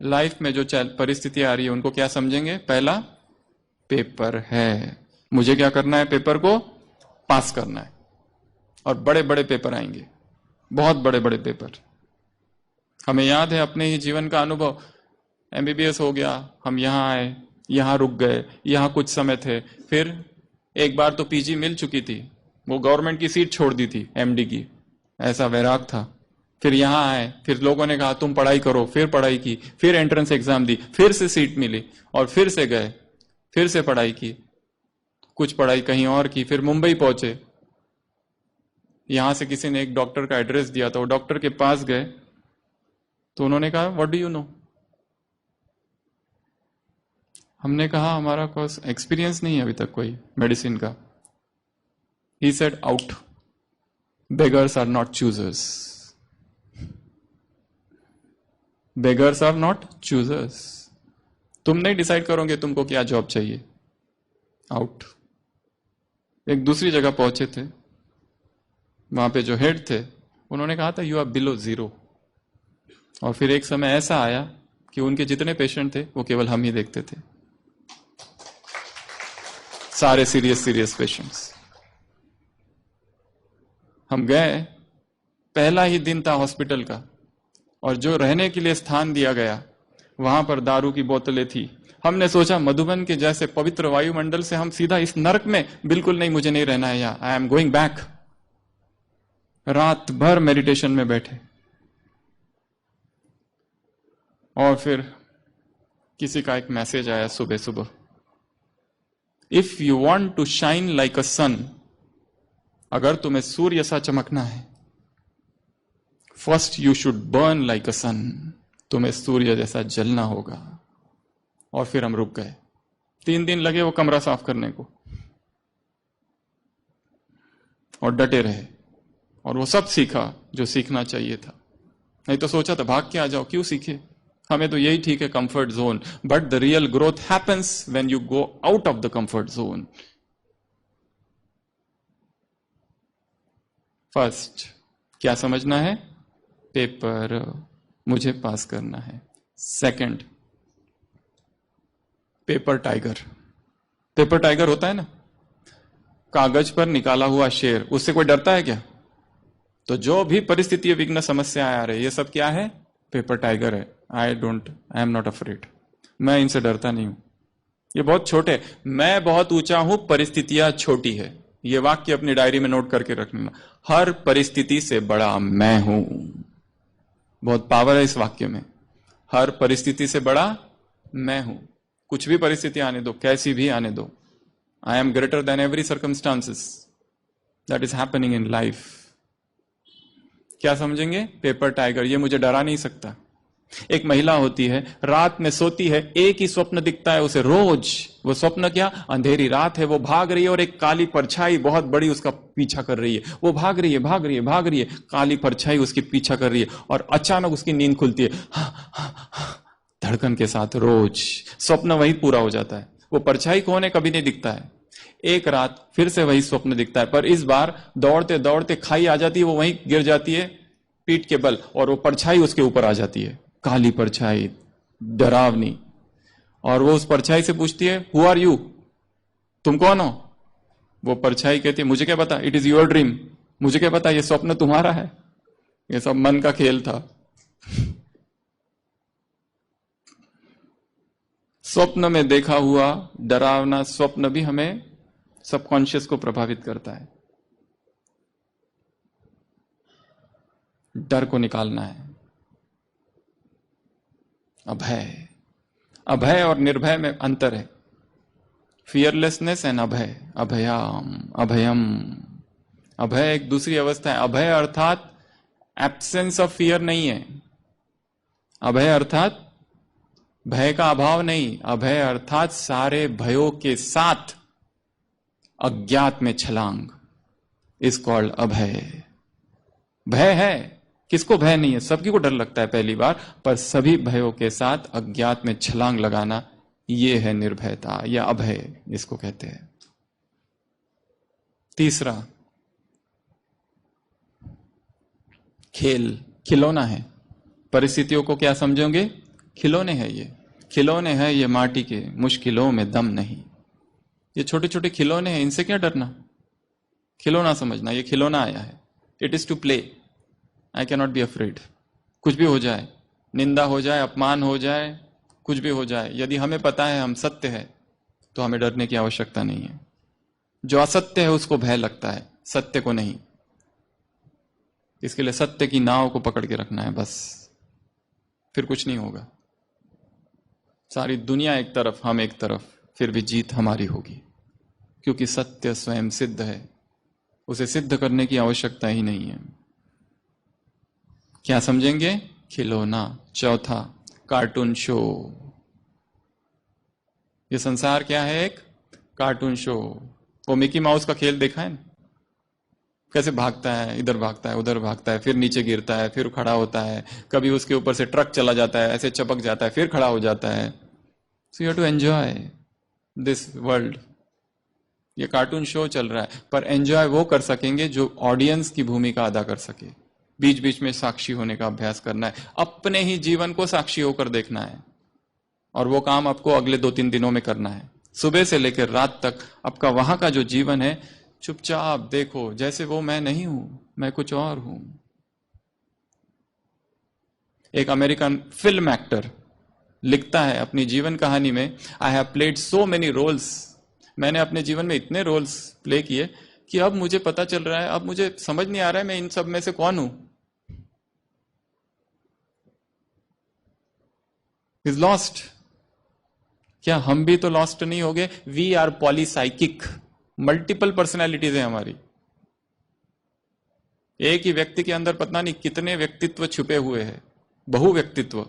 लाइफ में जो परिस्थिति आ रही है उनको क्या समझेंगे, पहला पेपर है, मुझे क्या करना है, पेपर को पास करना है। और बड़े बड़े पेपर आएंगे, बहुत बड़े बड़े पेपर। हमें याद है अपने ही जीवन का अनुभव। एमबीबीएस हो गया, हम यहां आए, यहां रुक गए, यहां कुछ समय थे, फिर एक बार तो पीजी मिल चुकी थी, वो गवर्नमेंट की सीट छोड़ दी थी एमडी की, ऐसा वैराग था। फिर यहां आए, फिर लोगों ने कहा तुम पढ़ाई करो, फिर पढ़ाई की, फिर एंट्रेंस एग्जाम दी, फिर से सीट मिली, और फिर से गए, फिर से पढ़ाई की, कुछ पढ़ाई कहीं और की, फिर मुंबई पहुंचे। यहां से किसी ने एक डॉक्टर का एड्रेस दिया था, वो डॉक्टर के पास गए तो उन्होंने कहा व्हाट डू यू नो। हमने कहा हमारा कोर्स एक्सपीरियंस नहीं है अभी तक कोई मेडिसिन का। He said out, beggars are not choosers, beggars are not choosers. तुम नहीं डिसाइड करोगे तुमको क्या जॉब चाहिए, आउट। एक दूसरी जगह पहुंचे थे, वहां पे जो हेड थे उन्होंने कहा था यू आर बिलो जीरो। और फिर एक समय ऐसा आया कि उनके जितने पेशेंट थे वो केवल हम ही देखते थे, सारे सीरियस पेशेंट्स। हम गए, पहला ही दिन था हॉस्पिटल का, और जो रहने के लिए स्थान दिया गया वहां पर दारू की बोतलें थी। हमने सोचा मधुबन के जैसे पवित्र वायुमंडल से हम सीधा इस नरक में, बिल्कुल नहीं, मुझे नहीं रहना है यहां, आई एम गोइंग बैक। रात भर मेडिटेशन में बैठे, और फिर किसी का एक मैसेज आया सुबह सुबह, if you want to shine like a sun, अगर तुम्हें सूर्य सा चमकना है, first you should burn like a sun, तुम्हें सूर्य जैसा जलना होगा। और फिर हम रुक गए। 3 दिन लगे वो कमरा साफ करने को, और डटे रहे, और वो सब सीखा जो सीखना चाहिए था। नहीं तो सोचा था भाग के आ जाओ, क्यों सीखे, हमें तो यही ठीक है, comfort zone, but the real growth happens when you go out of the comfort zone. First क्या समझना है? पेपर मुझे पास करना है। Second, paper tiger. Paper tiger होता है ना, कागज पर निकाला हुआ शेर, उससे कोई डरता है क्या? तो जो भी परिस्थिति, विघ्न, समस्या आ रही है, ये सब क्या है? पेपर टाइगर है। I am not afraid. मैं इनसे डरता नहीं हूं। ये बहुत छोटे, मैं बहुत ऊंचा हूं, परिस्थितियां छोटी है। ये वाक्य अपनी डायरी में नोट करके रखना। हर परिस्थिति से बड़ा मैं हूं। बहुत पावर है इस वाक्य में। हर परिस्थिति से बड़ा मैं हूं। कुछ भी परिस्थिति आने दो, कैसी भी आने दो, I am greater than every circumstances that is happening in life. क्या समझेंगे? पेपर टाइगर, ये मुझे डरा नहीं सकता। एक महिला होती है, रात में सोती है, एक ही स्वप्न दिखता है उसे रोज। वो स्वप्न क्या? अंधेरी रात है, वो भाग रही है और एक काली परछाई बहुत बड़ी उसका पीछा कर रही है। वो भाग रही है, भाग रही है, भाग रही है, काली परछाई उसकी पीछा कर रही है, और अचानक उसकी नींद खुलती है, धड़कन के साथ। रोज स्वप्न वही पूरा हो जाता है। वो परछाई कौन है? कभी नहीं दिखता है। एक रात फिर से वही स्वप्न दिखता है, पर इस बार दौड़ते दौड़ते खाई आ जाती है, वो वहीं गिर जाती है पीठ के बल, और वो परछाई उसके ऊपर आ जाती है, काली परछाई, डरावनी। और वो उस परछाई से पूछती है, हु आर यू? तुम कौन हो? वो परछाई कहती है, मुझे क्या पता, इट इज योर ड्रीम। मुझे क्या पता, ये स्वप्न तुम्हारा है, ये सब मन का खेल था। स्वप्न में देखा हुआ डरावना स्वप्न भी हमें सबकॉन्शियस को प्रभावित करता है। डर को निकालना है। अभय, अभय और निर्भय में अंतर है। फियरलेसनेस एंड अभय, अभयाम, अभयम। अभय एक दूसरी अवस्था है। अभय अर्थात एब्सेंस ऑफ फियर नहीं है। अभय अर्थात भय का अभाव नहीं। अभय अर्थात सारे भयों के साथ अज्ञात में छलांग, इज कॉल्ड अभय। भय है, किसको भय नहीं है? सबकी को डर लगता है पहली बार, पर सभी भयों के साथ अज्ञात में छलांग लगाना, यह है निर्भयता या अभय, इसको कहते हैं। तीसरा, खेल, खिलौना है। परिस्थितियों को क्या समझोगे? खिलौने हैं ये, खिलौने हैं ये माटी के, मुश्किलों में दम नहीं। ये छोटे छोटे खिलौने हैं, इनसे क्या डरना? खिलौना समझना, ये खिलौना आया है, it is to play. I can not be afraid. कुछ भी हो जाए, निंदा हो जाए, अपमान हो जाए, कुछ भी हो जाए, यदि हमें पता है हम सत्य है, तो हमें डरने की आवश्यकता नहीं है। जो असत्य है उसको भय लगता है, सत्य को नहीं। इसके लिए सत्य की नाव को पकड़ के रखना है बस, फिर कुछ नहीं होगा। सारी दुनिया एक तरफ, हम एक तरफ, फिर भी जीत हमारी होगी, क्योंकि सत्य स्वयं सिद्ध है, उसे सिद्ध करने की आवश्यकता ही नहीं है। क्या समझेंगे? खिलौना। चौथा, कार्टून शो। ये संसार क्या है? एक कार्टून शो। वो मिकी माउस का खेल देखा है ना? कैसे भागता है, इधर भागता है, उधर भागता है, फिर नीचे गिरता है, फिर खड़ा होता है, कभी उसके ऊपर से ट्रक चला जाता है, ऐसे चपक जाता है, फिर खड़ा हो जाता है। So you have to enjoy this world. ये कार्टून शो चल रहा है, पर एंजॉय वो कर सकेंगे जो ऑडियंस की भूमिका अदा कर सके। बीच बीच में साक्षी होने का अभ्यास करना है, अपने ही जीवन को साक्षी होकर देखना है, और वो काम आपको अगले 2-3 दिनों में करना है। सुबह से लेकर रात तक आपका वहां का जो जीवन है, चुपचाप देखो, जैसे वो मैं नहीं हूं, मैं कुछ और हूं। एक अमेरिकन फिल्म एक्टर लिखता है अपनी जीवन कहानी में, I have played so many roles. मैंने अपने जीवन में इतने रोल्स प्ले किए कि अब मुझे पता चल रहा है, अब मुझे समझ नहीं आ रहा है मैं इन सब में से कौन हूं। Is lost. क्या हम भी तो लॉस्ट नहीं हो गए? वी आर पॉलीसाइकिक, मल्टीपल पर्सनैलिटीज है हमारी। एक ही व्यक्ति के अंदर पता नहीं कितने व्यक्तित्व छुपे हुए हैं, बहु व्यक्तित्व।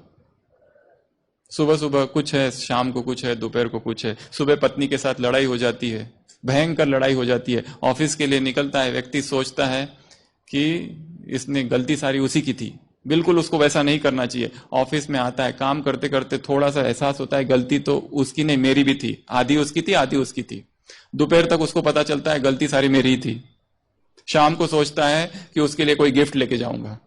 सुबह सुबह कुछ है, शाम को कुछ है, दोपहर को कुछ है। सुबह पत्नी के साथ लड़ाई हो जाती है, भयंकर लड़ाई हो जाती है। ऑफिस के लिए निकलता है, व्यक्ति सोचता है कि इसने गलती सारी उसी की थी, बिल्कुल उसको वैसा नहीं करना चाहिए। ऑफिस में आता है, काम करते करते थोड़ा सा एहसास होता है गलती तो उसकी नहीं मेरी भी थी, आधी उसकी थी आधी उसकी थी। दोपहर तक उसको पता चलता है गलती सारी मेरी ही थी। शाम को सोचता है कि उसके लिए कोई गिफ्ट लेके जाऊंगा,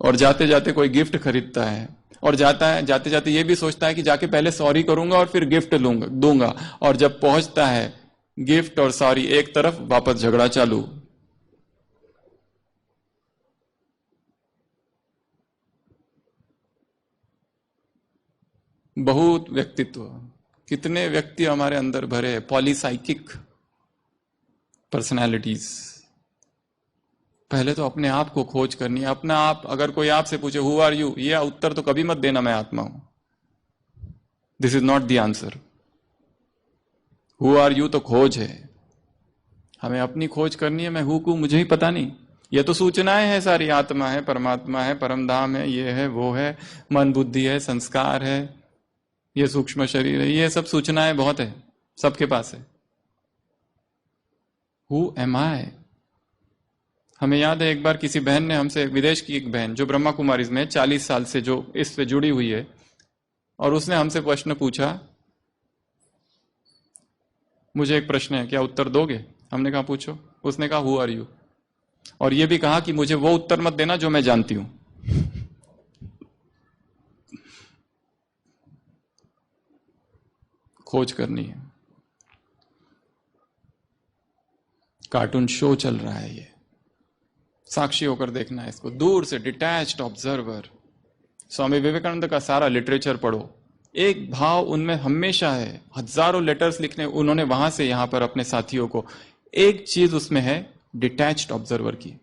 और जाते जाते कोई गिफ्ट खरीदता है, और जाते जाते ये भी सोचता है कि जाके पहले सॉरी करूंगा और फिर गिफ्ट दूंगा, और जब पहुंचता है गिफ्ट और सॉरी एक तरफ, वापस झगड़ा चालू। बहुत व्यक्तित्व, कितने व्यक्ति हमारे अंदर भरे हैं, पॉलीसाइकिक पर्सनालिटीज। पहले तो अपने आप को खोज करनी है, अपना आप। अगर कोई आपसे पूछे हु आर यू, ये उत्तर तो कभी मत देना मैं आत्मा हूं। This is not the answer. Who are you तो खोज है, हमें अपनी खोज करनी है। मैं हूं को मुझे ही पता नहीं, ये तो सूचनाएं हैं सारी, आत्मा है, परमात्मा है, परम धाम है, ये है वो है, मन बुद्धि है, संस्कार है, ये सूक्ष्म शरीर है, ये सब सूचनाएं बहुत है, सबके पास है। हु एम आई? हमें याद है एक बार किसी बहन ने हमसे, विदेश की एक बहन जो ब्रह्मा कुमारी में 40 साल से जो इससे जुड़ी हुई है, और उसने हमसे प्रश्न पूछा, मुझे एक प्रश्न है, क्या उत्तर दोगे? हमने कहा पूछो। उसने कहा हु आर यू, और ये भी कहा कि मुझे वो उत्तर मत देना जो मैं जानती हूं। खोज करनी है। कार्टून शो चल रहा है, ये साक्षी होकर देखना है इसको, दूर से, डिटैच्ड ऑब्जर्वर। स्वामी विवेकानंद का सारा लिटरेचर पढ़ो, एक भाव उनमें हमेशा है। हजारों लेटर्स लिखने उन्होंने वहां से यहां पर अपने साथियों को, एक चीज उसमें है डिटैच्ड ऑब्जर्वर की।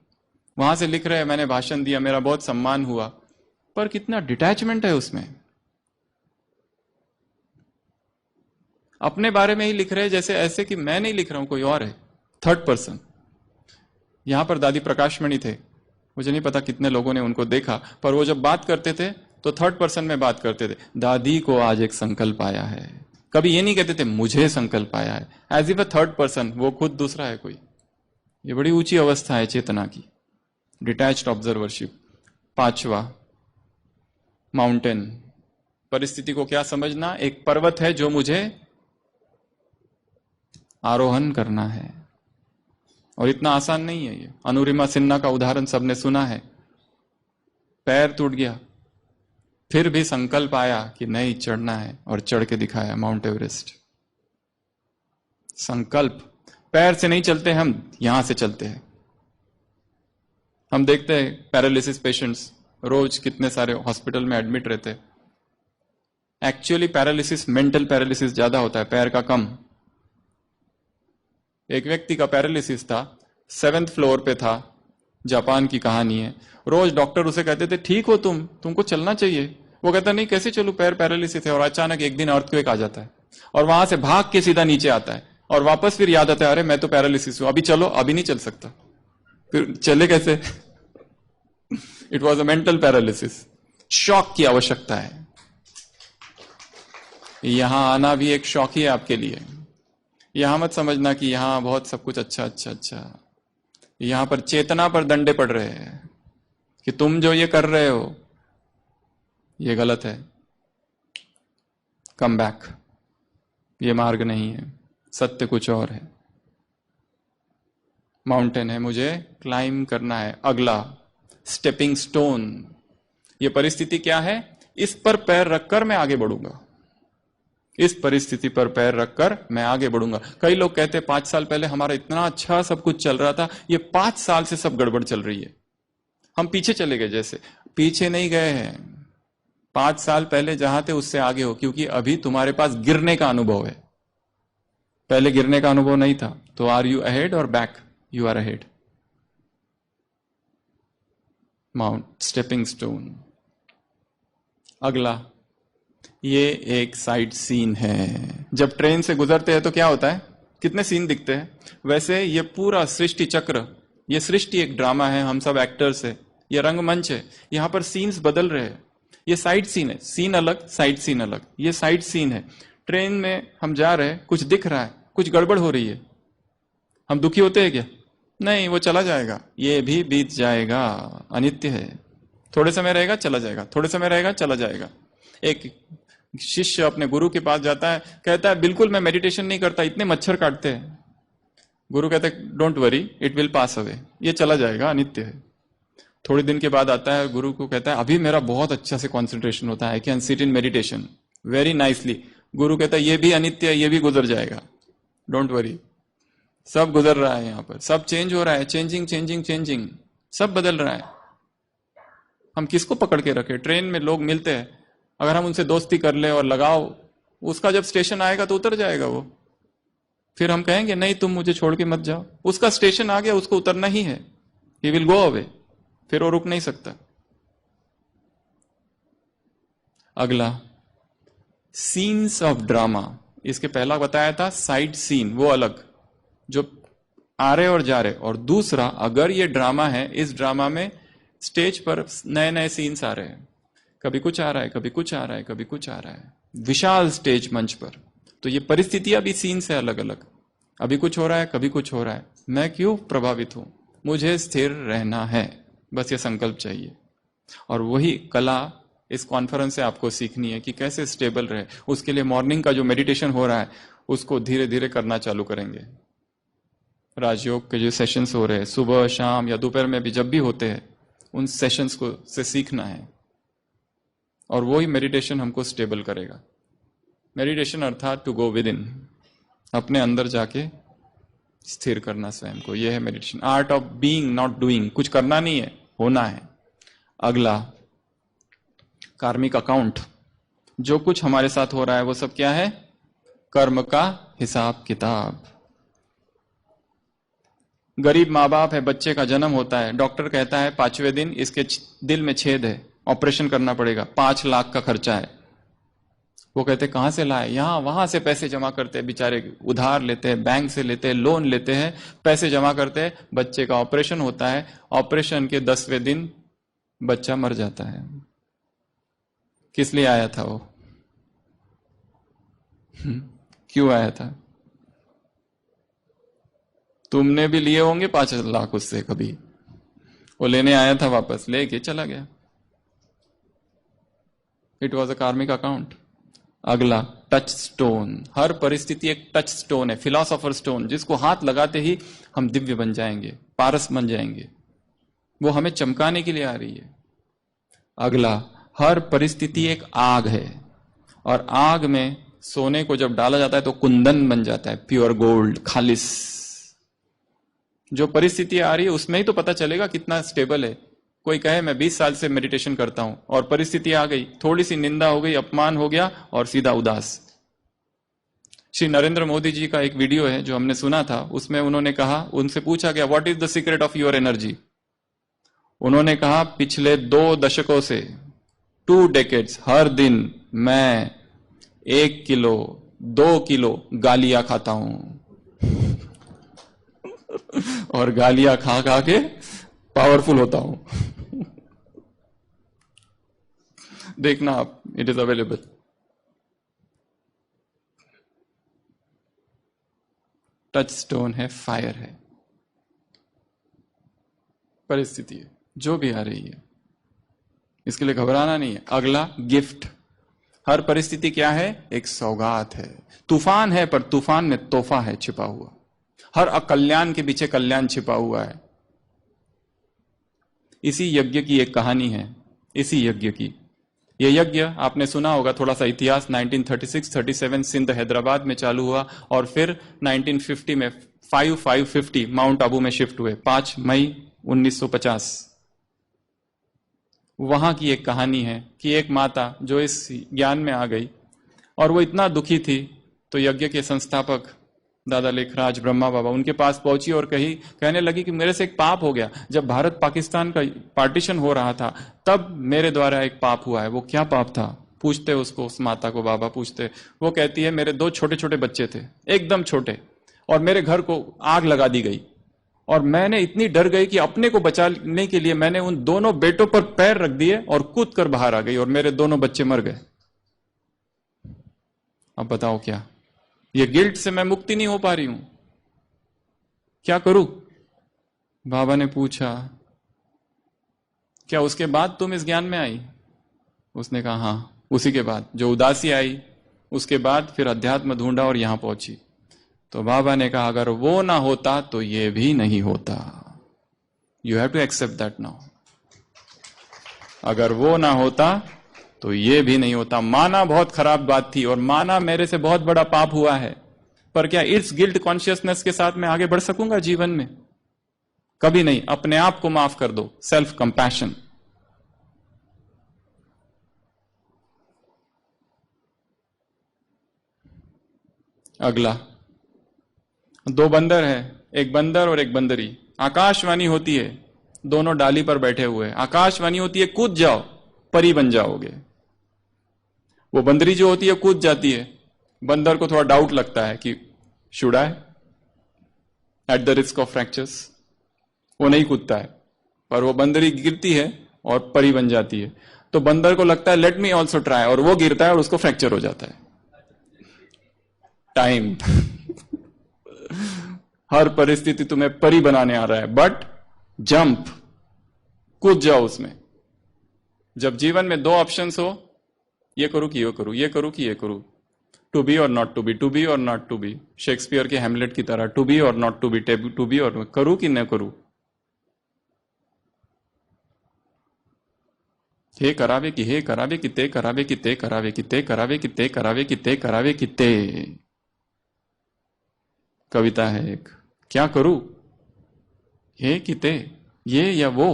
वहां से लिख रहे हैं, मैंने भाषण दिया, मेरा बहुत सम्मान हुआ, पर कितना डिटैचमेंट है उसमें। अपने बारे में ही लिख रहे हैं जैसे ऐसे कि मैं नहीं लिख रहा हूं, कोई और है, थर्ड पर्सन। यहां पर दादी प्रकाशमणि थे, मुझे नहीं पता कितने लोगों ने उनको देखा, पर वो जब बात करते थे तो थर्ड पर्सन में बात करते थे। दादी को आज एक संकल्प आया है, कभी ये नहीं कहते थे मुझे संकल्प आया है, as if a third person, वो खुद दूसरा है कोई। ये बड़ी ऊंची अवस्था है चेतना की, डिटैच्ड ऑब्जर्वरशिप। पांचवा, माउंटेन। परिस्थिति को क्या समझना, एक पर्वत है जो मुझे आरोहण करना है, और इतना आसान नहीं है ये। अनुरिमा सिन्हा का उदाहरण सबने सुना है, पैर टूट गया, फिर भी संकल्प आया कि नहीं चढ़ना है, और चढ़ के दिखाया माउंट एवरेस्ट। संकल्प। पैर से नहीं चलते हम, यहां से चलते हैं। हम देखते हैं पैरालिसिस पेशेंट्स रोज कितने सारे हॉस्पिटल में एडमिट रहते हैं। एक्चुअली पैरालिसिस, मेंटल पैरालिसिस ज्यादा होता है, पैर का कम। एक व्यक्ति का पैरालिसिस था, 7th फ्लोर पे था, जापान की कहानी है। रोज डॉक्टर उसे कहते थे ठीक हो तुमको चलना चाहिए। वो कहता नहीं, कैसे चलूं, पैर पैरालिसिस है। और अचानक एक दिन अर्थक्वेक आ जाता है, और वहां से भाग के सीधा नीचे आता है, और वापस फिर याद आता है, अरे मैं तो पैरालिसिस हूं, अभी चलो, अभी नहीं चल सकता। फिर चले कैसे? It was a mental paralysis. Shock की आवश्यकता है। यहां आना भी एक शौक ही है आपके लिए। यहां मत समझना कि यहां बहुत सब कुछ अच्छा अच्छा अच्छा। यहां पर चेतना पर डंडे पड़ रहे हैं कि तुम जो ये कर रहे हो ये गलत है, कम बैक, ये मार्ग नहीं है, सत्य कुछ और है। माउंटेन है, मुझे क्लाइम करना है। अगला, स्टेपिंग स्टोन। ये परिस्थिति क्या है, इस पर पैर रखकर मैं आगे बढ़ूंगा, इस परिस्थिति पर पैर रखकर मैं आगे बढ़ूंगा। कई लोग कहते हैं 5 साल पहले हमारा इतना अच्छा सब कुछ चल रहा था, ये 5 साल से सब गड़बड़ चल रही है। हम पीछे चले गए, जैसे पीछे नहीं गए हैं, 5 साल पहले जहां थे उससे आगे हो, क्योंकि अभी तुम्हारे पास गिरने का अनुभव है, पहले गिरने का अनुभव नहीं था। तो आर यू अहेड और बैक? You are ahead. Mount, stepping stone. अगला, ये एक साइड सीन है। जब ट्रेन से गुजरते हैं तो क्या होता है, कितने सीन दिखते हैं। वैसे ये पूरा सृष्टि चक्र, ये सृष्टि एक ड्रामा है, हम सब एक्टर्स है, ये रंगमंच है, यहां पर सीन्स बदल रहे हैं। ये साइड सीन है, सीन अलग, साइड सीन अलग, ये साइड सीन है। ट्रेन में हम जा रहे हैं, कुछ दिख रहा है, कुछ गड़बड़ हो रही है, हम दुखी होते हैं क्या? नहीं, वो चला जाएगा, ये भी बीत जाएगा, अनित्य है। थोड़े समय रहेगा चला जाएगा, थोड़े समय रहेगा चला जाएगा। एक शिष्य अपने गुरु के पास जाता है, कहता है बिल्कुल मैं मेडिटेशन नहीं करता, इतने मच्छर काटते हैं। गुरु कहते हैं don't worry, it will pass away, ये चला जाएगा, अनित्य है। थोड़े दिन के बाद आता है, गुरु को कहता है अभी मेरा बहुत अच्छा से कंसंट्रेशन होता है, I can sit in meditation very nicely. गुरु कहता है ये भी अनित्य है, ये भी गुजर जाएगा, डोंट वरी। सब गुजर रहा है, यहां पर सब चेंज हो रहा है, चेंजिंग चेंजिंग चेंजिंग, सब बदल रहा है। हम किसको पकड़ के रखे? ट्रेन में लोग मिलते हैं, अगर हम उनसे दोस्ती कर ले और लगाओ, उसका जब स्टेशन आएगा तो उतर जाएगा वो। फिर हम कहेंगे नहीं तुम मुझे छोड़ के मत जाओ, उसका स्टेशन आ गया, उसको उतरना ही है, ही विल गो अवे, फिर वो रुक नहीं सकता। अगला सीन्स ऑफ ड्रामा, इसके पहला बताया था साइड सीन, वो अलग जो आ रहे और जा रहे, और दूसरा अगर ये ड्रामा है, इस ड्रामा में स्टेज पर नए नए सीन्स आ रहे हैं, कभी कुछ आ रहा है, कभी कुछ आ रहा है, कभी कुछ आ रहा है, विशाल स्टेज मंच पर। तो ये परिस्थितियां भी सीन से अलग अलग, अभी कुछ हो रहा है, कभी कुछ हो रहा है। मैं क्यों प्रभावित हूं? मुझे स्थिर रहना है, बस ये संकल्प चाहिए। और वही कला इस कॉन्फ्रेंस से आपको सीखनी है कि कैसे स्टेबल रहे। उसके लिए मॉर्निंग का जो मेडिटेशन हो रहा है उसको धीरे धीरे करना चालू करेंगे। राजयोग के जो सेशंस हो रहे हैं सुबह शाम या दोपहर में भी जब भी होते हैं, उन सेशंस को से सीखना है, और वही मेडिटेशन हमको स्टेबल करेगा। मेडिटेशन अर्थात टू गो विद इन, अपने अंदर जाके स्थिर करना स्वयं को, यह है meditation. Art of being not doing, कुछ करना नहीं है, होना है। अगला कार्मिक अकाउंट, जो कुछ हमारे साथ हो रहा है वो सब क्या है? कर्म का हिसाब किताब। गरीब माँ बाप है, बच्चे का जन्म होता है, डॉक्टर कहता है 5वें दिन इसके दिल में छेद है, ऑपरेशन करना पड़ेगा, 5 लाख का खर्चा है। वो कहते कहां से लाए? यहां वहां से पैसे जमा करते हैं, बेचारे उधार लेते हैं, बैंक से लेते हैं, लोन लेते हैं, पैसे जमा करते हैं, बच्चे का ऑपरेशन होता है, ऑपरेशन के 10वें दिन बच्चा मर जाता है। किस लिए आया था वो? क्यों आया था? तुमने भी लिए होंगे 5 लाख उससे, कभी वो लेने आया था, वापस लेके चला गया। इट वॉज अ कार्मिक अकाउंट। अगला टच स्टोन, हर परिस्थिति एक टच स्टोन है, फिलॉसोफर स्टोन, जिसको हाथ लगाते ही हम दिव्य बन जाएंगे, पारस बन जाएंगे, वो हमें चमकाने के लिए आ रही है। अगला, हर परिस्थिति एक आग है, और आग में सोने को जब डाला जाता है तो कुंदन बन जाता है, प्योर गोल्ड, खालिस। जो परिस्थिति आ रही है उसमें ही तो पता चलेगा कितना स्टेबल है। कोई कहे मैं 20 साल से मेडिटेशन करता हूं, और परिस्थिति आ गई, थोड़ी सी निंदा हो गई, अपमान हो गया, और सीधा उदास। श्री नरेंद्र मोदी जी का एक वीडियो है जो हमने सुना था, उसमें उन्होंने कहा, उनसे पूछा गया what is the secret of your energy? उन्होंने कहा पिछले 2 दशकों से, 2 डेकेड्स, हर दिन मैं 1 किलो 2 किलो गालियां खाता हूं और गालियां खा खा के पावरफुल होता हूं। देखना आप, it is available. Touch stone है, फायर है, परिस्थिति है जो भी आ रही है, इसके लिए घबराना नहीं है। अगला गिफ्ट, हर परिस्थिति क्या है? एक सौगात है। तूफान है, पर तूफान में तोहफा है छिपा हुआ। हर अकल्याण के पीछे कल्याण छिपा हुआ है। इसी यज्ञ की एक कहानी है, इसी यज्ञ की। यह यज्ञ आपने सुना होगा, थोड़ा सा इतिहास। 1936-37 सिंध हैदराबाद में चालू हुआ, और फिर 1950 में 5550 माउंट आबू में शिफ्ट हुए, 5 मई 1950। वहां की एक कहानी है कि एक माता जो इस ज्ञान में आ गई, और वो इतना दुखी थी, तो यज्ञ के संस्थापक दादा लेखराज ब्रह्मा बाबा उनके पास पहुंची और कहने लगी कि मेरे से एक पाप हो गया। जब भारत पाकिस्तान का पार्टीशन हो रहा था, तब मेरे द्वारा एक पाप हुआ है। वो क्या पाप था? पूछते उसको, उस माता को बाबा पूछते। वो कहती है मेरे 2 छोटे छोटे बच्चे थे, एकदम छोटे, और मेरे घर को आग लगा दी गई, और मैंने इतनी डर गई कि अपने को बचाने के लिए मैंने उन दोनों बेटों पर पैर रख दिए और कूद कर बाहर आ गई, और मेरे दोनों बच्चे मर गए। अब बताओ क्या? ये गिल्ट से मैं मुक्ति नहीं हो पा रही हूं, क्या करूं? बाबा ने पूछा, क्या उसके बाद तुम इस ज्ञान में आई? उसने कहा हाँ। उसी के बाद जो उदासी आई, उसके बाद फिर अध्यात्म ढूंढा और यहां पहुंची। तो बाबा ने कहा अगर वो ना होता तो ये भी नहीं होता। You have to accept that now. अगर वो ना होता तो ये भी नहीं होता। माना बहुत खराब बात थी और माना मेरे से बहुत बड़ा पाप हुआ है, पर क्या इट्स गिल्ट कॉन्शियसनेस के साथ मैं आगे बढ़ सकूंगा जीवन में? कभी नहीं। अपने आप को माफ कर दो, सेल्फ कंपैशन। अगला, दो बंदर है, एक बंदर और एक बंदरी। आकाशवाणी होती है, दोनों डाली पर बैठे हुए। आकाशवाणी होती है कूद जाओ, परी बन जाओगे। वो बंदरी जो होती है कूद जाती है। बंदर को थोड़ा डाउट लगता है कि should I, at the risk of fractures. वो नहीं कूदता है, पर वो बंदरी गिरती है और परी बन जाती है। तो बंदर को लगता है लेट मी ऑल्सो ट्राई, और वो गिरता है और उसको फ्रैक्चर हो जाता है। टाइम। हर परिस्थिति तुम्हें परी बनाने आ रहा है, बट जंप, कूद जाओ उसमें। जब जीवन में दो ऑप्शंस हो, ये करूं कि ये करूं, ये करूं कि ये करूं, टू बी और not to be, to be और नॉट टू बी, शेक्सपियर के हैमलेट की तरह, टू बी और not to be, to be और करूं कि न करूं। हे करावे कि हे करावे कि ते करावे कि ते करावे कि ते करावे कि ते करावे कि ते करावे कि ते। कविता है एक, क्या करूं, हे कि ते, ये या वो।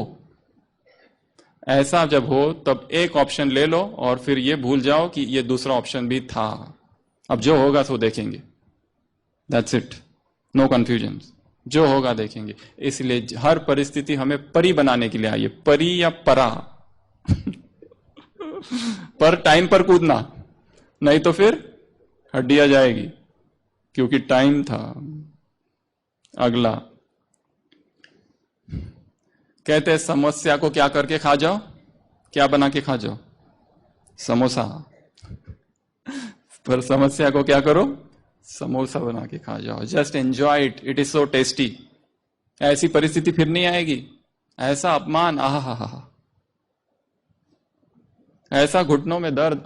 ऐसा जब हो तब एक ऑप्शन ले लो और फिर ये भूल जाओ कि ये दूसरा ऑप्शन भी था। अब जो होगा सो देखेंगे, दैट्स इट, नो कंफ्यूजन। जो होगा देखेंगे। इसलिए हर परिस्थिति हमें परी बनाने के लिए आई है। परी या परा। पर टाइम पर कूदना, नहीं तो फिर हड्डियां जाएगी, क्योंकि टाइम था। अगला, कहते हैं समस्या को क्या करके खा जाओ, क्या बना के खा जाओ, समोसा। पर समस्या को क्या करो, समोसा बना के खा जाओ। Just enjoy it, it is so tasty. ऐसी परिस्थिति फिर नहीं आएगी। ऐसा अपमान, आहा हा हा, ऐसा घुटनों में दर्द,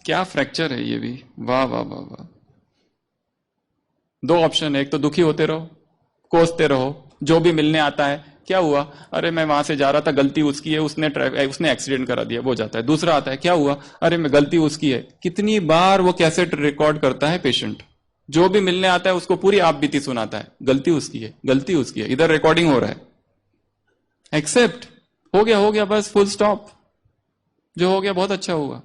क्या फ्रैक्चर है ये भी, वाह वाह वाह वाह। दो ऑप्शन है, एक तो दुखी होते रहो, कोसते रहो, जो भी मिलने आता है, क्या हुआ, अरे मैं वहां से जा रहा था, गलती उसकी है, उसने एक्सीडेंट करा दिया, वो जाता है। दूसरा आता है, क्या हुआ, अरे मैं गलती उसकी है। कितनी बार वो कैसेट रिकॉर्ड करता है पेशेंट, जो भी मिलने आता है उसको पूरी आप बीती सुनाता है, गलती उसकी है, गलती उसकी है। इधर रिकॉर्डिंग हो रहा है। एक्सेप्ट, हो गया बस, फुल स्टॉप। जो हो गया बहुत अच्छा हुआ,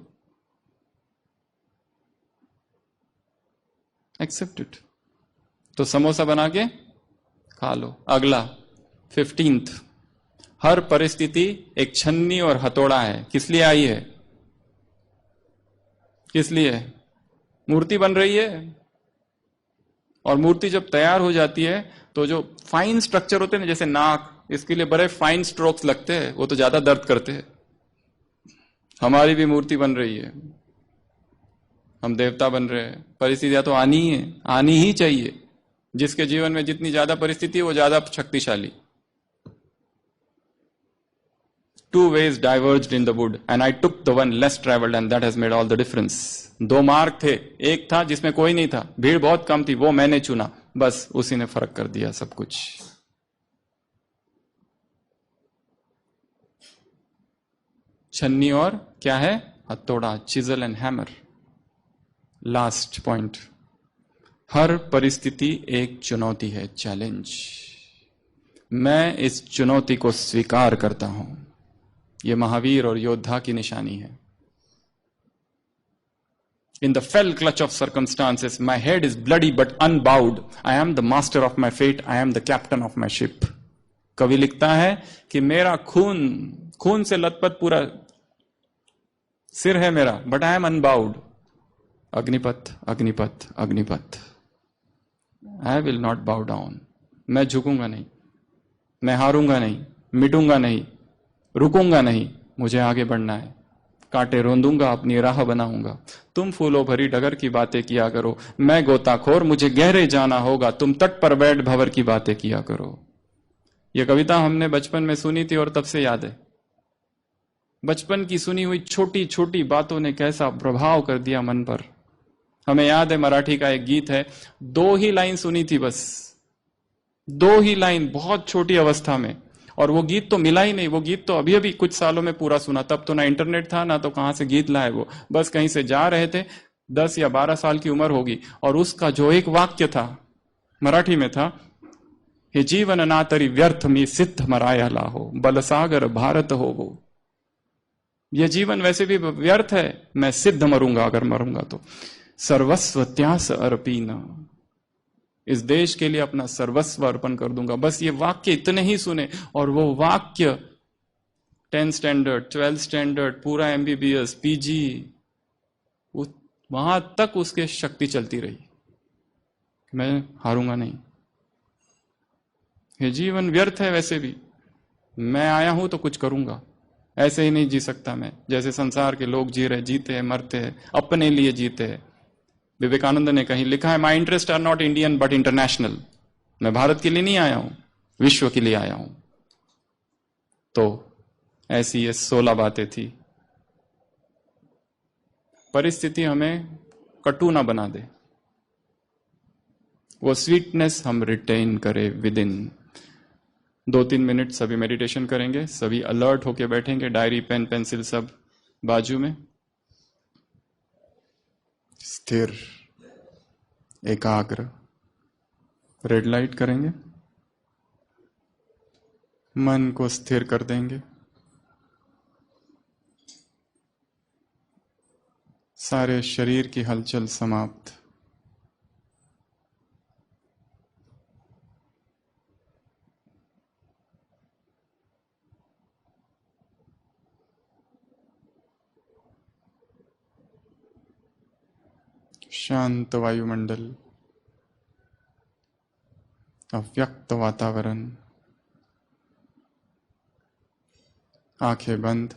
एक्सेप्ट इट। तो समोसा बना के खा लो। अगला 15th, हर परिस्थिति एक छन्नी और हथौड़ा है। किस लिए आई है, किस लिए? मूर्ति बन रही है, और मूर्ति जब तैयार हो जाती है तो जो फाइन स्ट्रक्चर होते हैं ना, जैसे नाक, इसके लिए बड़े फाइन स्ट्रोक्स लगते हैं, वो तो ज्यादा दर्द करते हैं। हमारी भी मूर्ति बन रही है, हम देवता बन रहे हैं। परिस्थितियां तो आनी ही है, आनी ही चाहिए। जिसके जीवन में जितनी ज्यादा परिस्थिति, वो ज्यादा शक्तिशाली। Two ways diverged in the wood, and I took the one less traveled, and that has made all the difference. दो मार्ग थे, एक था जिसमें कोई नहीं था, भीड़ बहुत कम थी, वो मैंने चुना, बस उसी ने फर्क कर दिया सब कुछ। छन्नी और क्या है, हथौड़ा, chisel and hammer. Last point, हर परिस्थिति एक चुनौती है, चैलेंज। मैं इस चुनौती को स्वीकार करता हूं। यह महावीर और योद्धा की निशानी है। In the fell clutch of circumstances, my head is bloody but unbowed. I am the master of my fate. I am the captain of my ship. कवि लिखता है कि मेरा खून से लथपथ पूरा सिर है मेरा, but I am unbowed. Agnipath Agnipath Agnipath. I will not bow down. मैं झुकूंगा नहीं, मैं हारूंगा नहीं, मिटूंगा नहीं, रुकूंगा नहीं, मुझे आगे बढ़ना है। कांटे रोंदूंगा, अपनी राह बनाऊंगा। तुम फूलों भरी डगर की बातें किया करो, मैं गोताखोर, मुझे गहरे जाना होगा। तुम तट पर बैठ भंवर की बातें किया करो। यह कविता हमने बचपन में सुनी थी और तब से याद है। बचपन की सुनी हुई छोटी छोटी बातों ने कैसा प्रभाव कर दिया मन पर। हमें याद है मराठी का एक गीत है, 2 ही लाइन सुनी थी बस, 2 ही लाइन, बहुत छोटी अवस्था में, और वो गीत तो मिला ही नहीं। वो गीत तो अभी अभी कुछ सालों में पूरा सुना। तब तो ना इंटरनेट था, ना तो कहां से गीत लाए वो, बस कहीं से जा रहे थे, 10 या 12 साल की उम्र होगी, और उसका जो एक वाक्य था मराठी में था, हे जीवन ना तरी व्यर्थ मी सिद्ध मरायाला हो, बलसागर भारत हो वो। यह जीवन वैसे भी व्यर्थ है, मैं सिद्ध मरूंगा अगर मरूंगा तो। सर्वस्व त्यास अर्पीना, इस देश के लिए अपना सर्वस्व अर्पण कर दूंगा। बस ये वाक्य इतने ही सुने, और वो वाक्य 10 स्टैंडर्ड, 12 स्टैंडर्ड, पूरा MBBS, PG, वहां तक उसके शक्ति चलती रही, मैं हारूंगा नहीं। ये जीवन व्यर्थ है, वैसे भी मैं आया हूं तो कुछ करूंगा, ऐसे ही नहीं जी सकता मैं जैसे संसार के लोग जी रहे, जीते हैं, मरते हैं, अपने लिए जीते हैं। विवेकानंद ने कहीं लिखा है, my interest are not Indian but international. मैं भारत के लिए नहीं आया हूं, विश्व के लिए आया हूं। तो ऐसी ये 16 बातें थी। परिस्थिति हमें कटु ना बना दे, वो स्वीटनेस हम रिटेन करें विद इन। 2-3 मिनट सभी मेडिटेशन करेंगे, सभी अलर्ट होके बैठेंगे, डायरी पेन पेंसिल सब बाजू में, स्थिर, एकाग्र। रेड लाइट करेंगे, मन को स्थिर कर देंगे, सारे शरीर की हलचल समाप्त। शांत वायुमंडल, अव्यक्त वातावरण, आंखें बंद।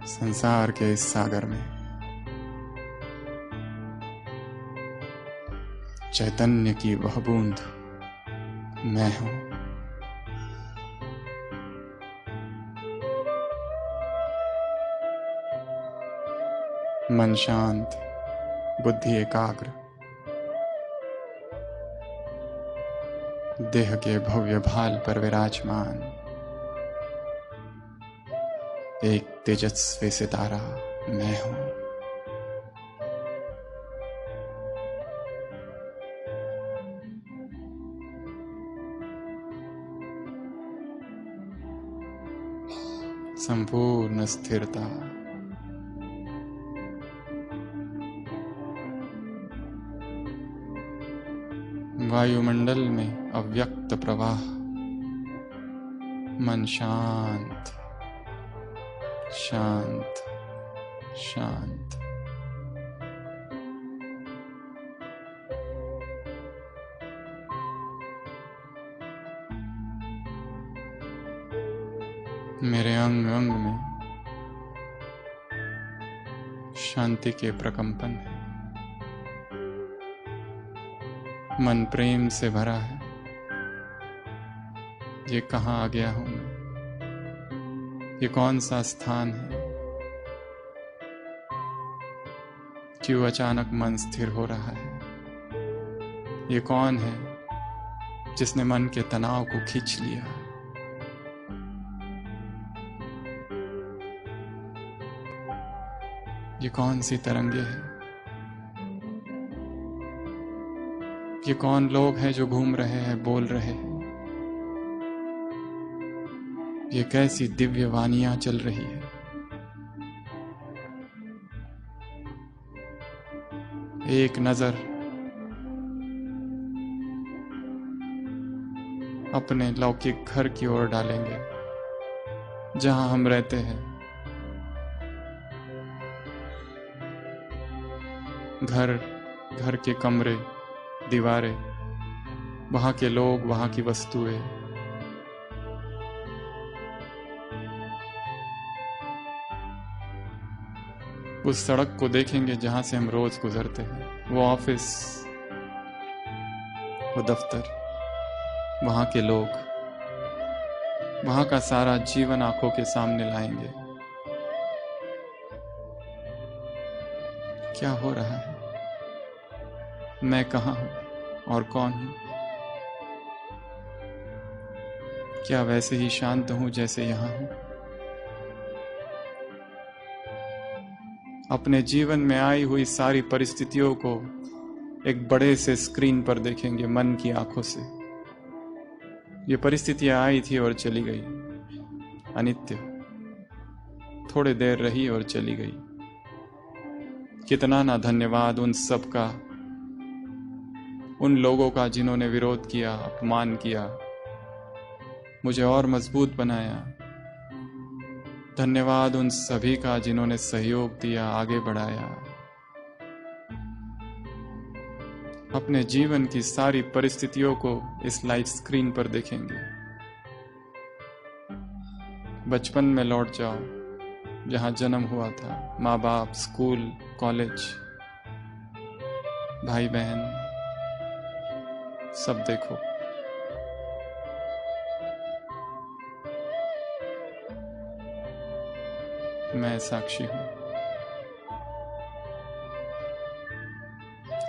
संसार के इस सागर में चैतन्य की वह बूंद मैं हूं। मन शांत, बुद्धि एकाग्र, देह के भव्य भाल पर विराजमान एक तेजस्वी सितारा मैं हूं। संपूर्ण स्थिरता, वायुमंडल में अव्यक्त प्रवाह, मन शांत शांत शांत। मेरे अंग अंग में शांति के प्रकंपन है, मन प्रेम से भरा है। ये कहाँ आ गया हूं मैं, ये कौन सा स्थान है, क्यों अचानक मन स्थिर हो रहा है। ये कौन है जिसने मन के तनाव को खींच लिया। ये कौन सी तरंगे हैं, ये कौन लोग हैं जो घूम रहे हैं, बोल रहे हैं। ये कैसी दिव्य वानियां चल रही है। एक नजर अपने लौकिक घर की ओर डालेंगे जहां हम रहते हैं। घर के कमरे, दीवारें, वहां के लोग, वहां की वस्तुएं। उस सड़क को देखेंगे जहां से हम रोज गुजरते हैं, वो ऑफिस, वो दफ्तर, वहां के लोग, वहां का सारा जीवन आंखों के सामने लाएंगे। क्या हो रहा है, मैं कहाँ हूं और कौन हूं? क्या वैसे ही शांत हूं जैसे यहां हूं? अपने जीवन में आई हुई सारी परिस्थितियों को एक बड़े से स्क्रीन पर देखेंगे, मन की आंखों से। ये परिस्थितियां आई थी और चली गई, अनित्य, थोड़े देर रही और चली गई। कितना ना धन्यवाद उन सब का, उन लोगों का जिन्होंने विरोध किया, अपमान किया, मुझे और मजबूत बनाया। धन्यवाद उन सभी का जिन्होंने सहयोग दिया, आगे बढ़ाया। अपने जीवन की सारी परिस्थितियों को इस लाइट स्क्रीन पर देखेंगे। बचपन में लौट जाओ, जहां जन्म हुआ था, माँ बाप, स्कूल, कॉलेज, भाई बहन, सब देखो। मैं साक्षी हूं।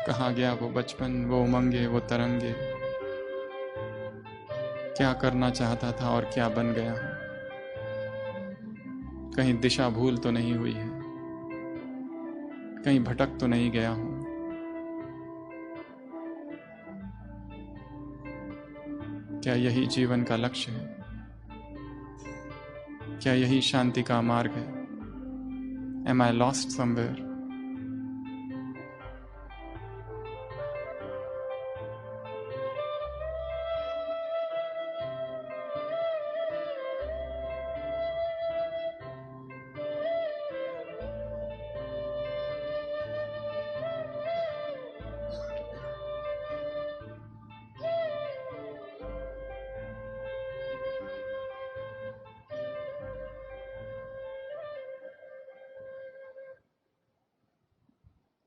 कहाँ गया वो बचपन, वो उमंगे, वो तरंगे? क्या करना चाहता था और क्या बन गया हूं? कहीं दिशा भूल तो नहीं हुई है, कहीं भटक तो नहीं गया हूं? क्या यही जीवन का लक्ष्य है? क्या यही शांति का मार्ग है? Am I lost somewhere?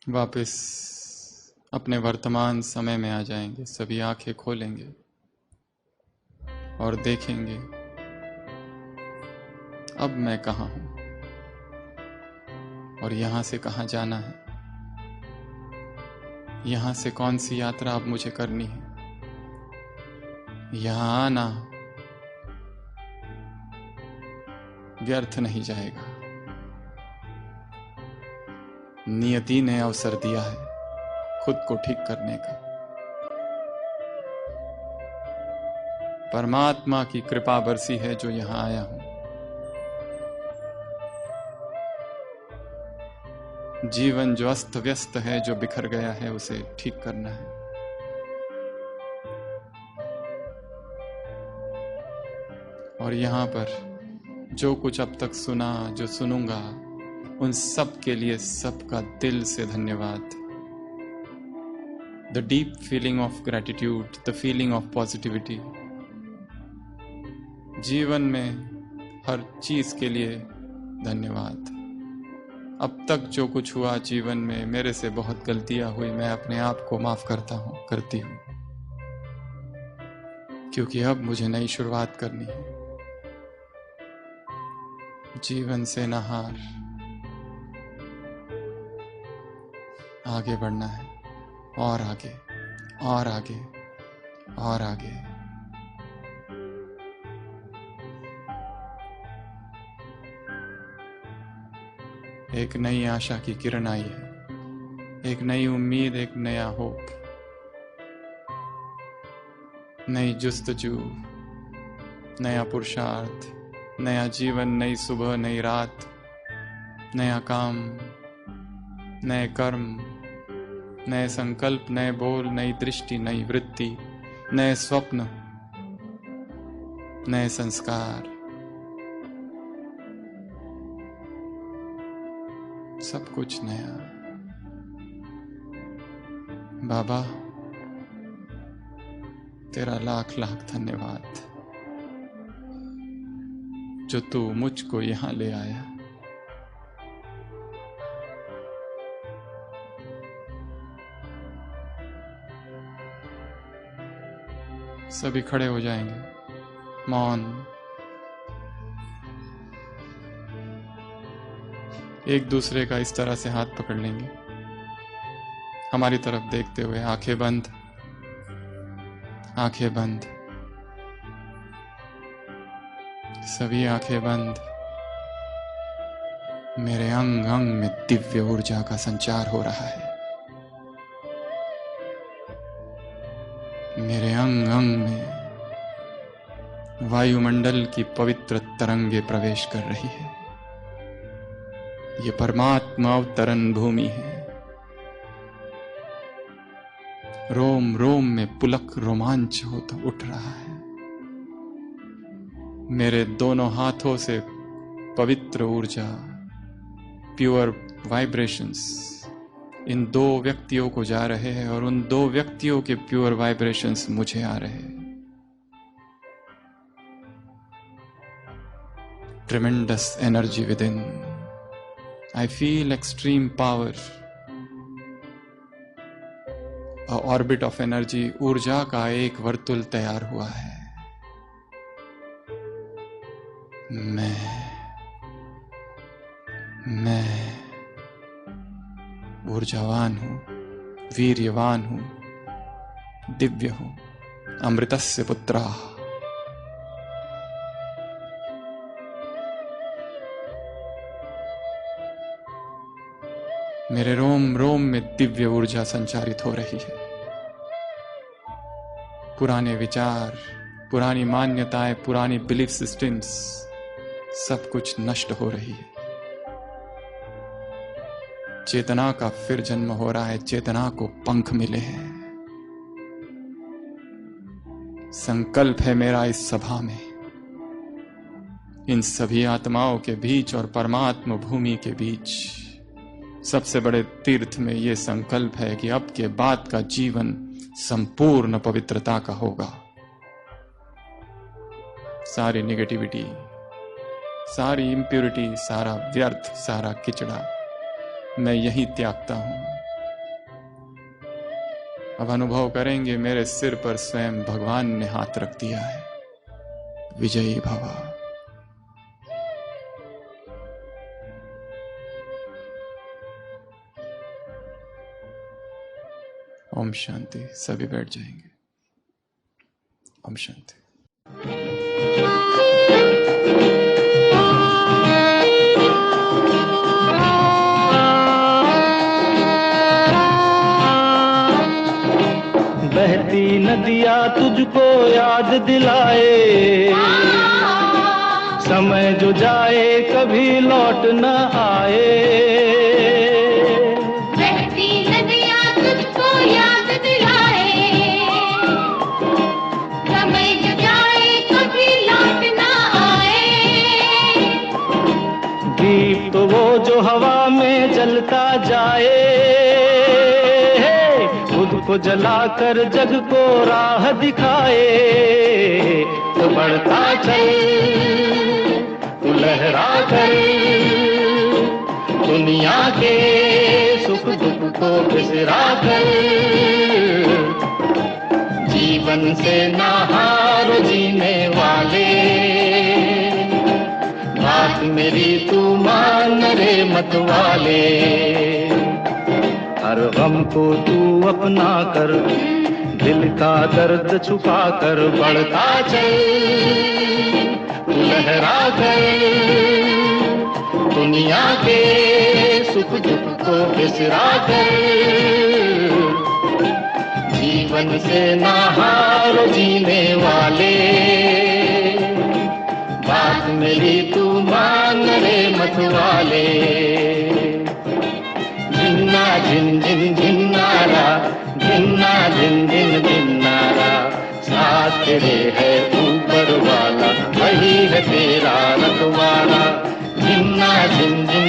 वापस अपने वर्तमान समय में आ जाएंगे, सभी आंखें खोलेंगे और देखेंगे अब मैं कहाँ हूं और यहां से कहाँ जाना है। यहां से कौन सी यात्रा अब मुझे करनी है। यहां आना व्यर्थ नहीं जाएगा। नियति ने अवसर दिया है खुद को ठीक करने का। परमात्मा की कृपा बरसी है जो यहां आया हूं। जीवन जो अस्त व्यस्त है, जो बिखर गया है, उसे ठीक करना है। और यहां पर जो कुछ अब तक सुना, जो सुनूंगा, उन सब के लिए सबका दिल से धन्यवाद। The deep feeling of gratitude, the feeling of positivity. जीवन में हर चीज के लिए धन्यवाद। अब तक जो कुछ हुआ जीवन में, मेरे से बहुत गलतियां हुई, मैं अपने आप को माफ करता हूं, करती हूं, क्योंकि अब मुझे नई शुरुआत करनी है। जीवन से न हार, आगे बढ़ना है, और आगे और आगे और आगे। एक नई आशा की किरण आई है, एक नई उम्मीद, एक नया होप, नई जुस्तजू, नया पुरुषार्थ, नया जीवन, नई सुबह, नई रात, नया काम, नए कर्म, नए संकल्प, नए बोल, नई दृष्टि, नई वृत्ति, नए स्वप्न, नए संस्कार, सब कुछ नया। बाबा, तेरा लाख लाख धन्यवाद जो तू मुझको यहां ले आया। सभी खड़े हो जाएंगे, मौन। एक दूसरे का इस तरह से हाथ पकड़ लेंगे, हमारी तरफ देखते हुए, आंखें बंद, आंखें बंद, सभी आंखें बंद। मेरे अंग अंग में दिव्य ऊर्जा का संचार हो रहा है। मेरे अंग अंग में वायुमंडल की पवित्र तरंगे प्रवेश कर रही है। ये परमात्मा अवतरण भूमि है। रोम रोम में पुलक रोमांच होता उठ रहा है। मेरे दोनों हाथों से पवित्र ऊर्जा, प्योर वाइब्रेशंस इन दो व्यक्तियों को जा रहे हैं और उन दो व्यक्तियों के प्योर वाइब्रेशंस मुझे आ रहे हैं। ट्रेमेंडस energy with in. I feel extreme power. A orbit of energy, ऊर्जा का एक वर्तुल तैयार हुआ है। मैं ऊर्जावान हूं, वीर्यवान हूं, दिव्य हूं, अमृतस्य पुत्रा। मेरे रोम रोम में दिव्य ऊर्जा संचारित हो रही है। पुराने विचार, पुरानी मान्यताएं, पुरानी बिलीफ सिस्टम्स, सब कुछ नष्ट हो रही है। चेतना का फिर जन्म हो रहा है। चेतना को पंख मिले हैं। संकल्प है मेरा इस सभा में, इन सभी आत्माओं के बीच और परमात्मा भूमि के बीच सबसे बड़े तीर्थ में यह संकल्प है कि अब के बाद का जीवन संपूर्ण पवित्रता का होगा। सारी नेगेटिविटी, सारी इंप्योरिटी, सारा व्यर्थ, सारा किचड़ा मैं यही त्यागता हूं। अब अनुभव करेंगे मेरे सिर पर स्वयं भगवान ने हाथ रख दिया है। विजयी भवा। ओम शांति। सभी बैठ जाएंगे। ओम शांति। बहती नदियाँ तुझको याद दिलाए, समय जो जाए कभी लौट न आए। बहती नदियाँ तुझको याद दिलाए, समय जो जाए कभी लौट ना आए। दीप तो वो जो हवा में जलता जाए, खुद को जलाकर जग को राह दिखाए। तो बढ़ता चल, तू लहरा कर, दुनिया के सुख दुख को बिसरा कर। जीवन से ना हारो जीने वाले, बात मेरी तू मान रे मत वाले। हर गम को तू अपना कर, दिल का दर्द छुपा कर। बढ़ता चल, तू लहरा कर, दुनिया के सुख दुख को बिसरा कर। जीवन से ना हारो जीने वाले, बात मेरी तू मान रे मत वाले। धिन्ना धिन धिन धिन्नारा, धिन्ना धिन धिन धिन्नारा। साथ तेरे है ऊपर वाला, वही है तेरा रखवाला। धिन्ना धिन धिन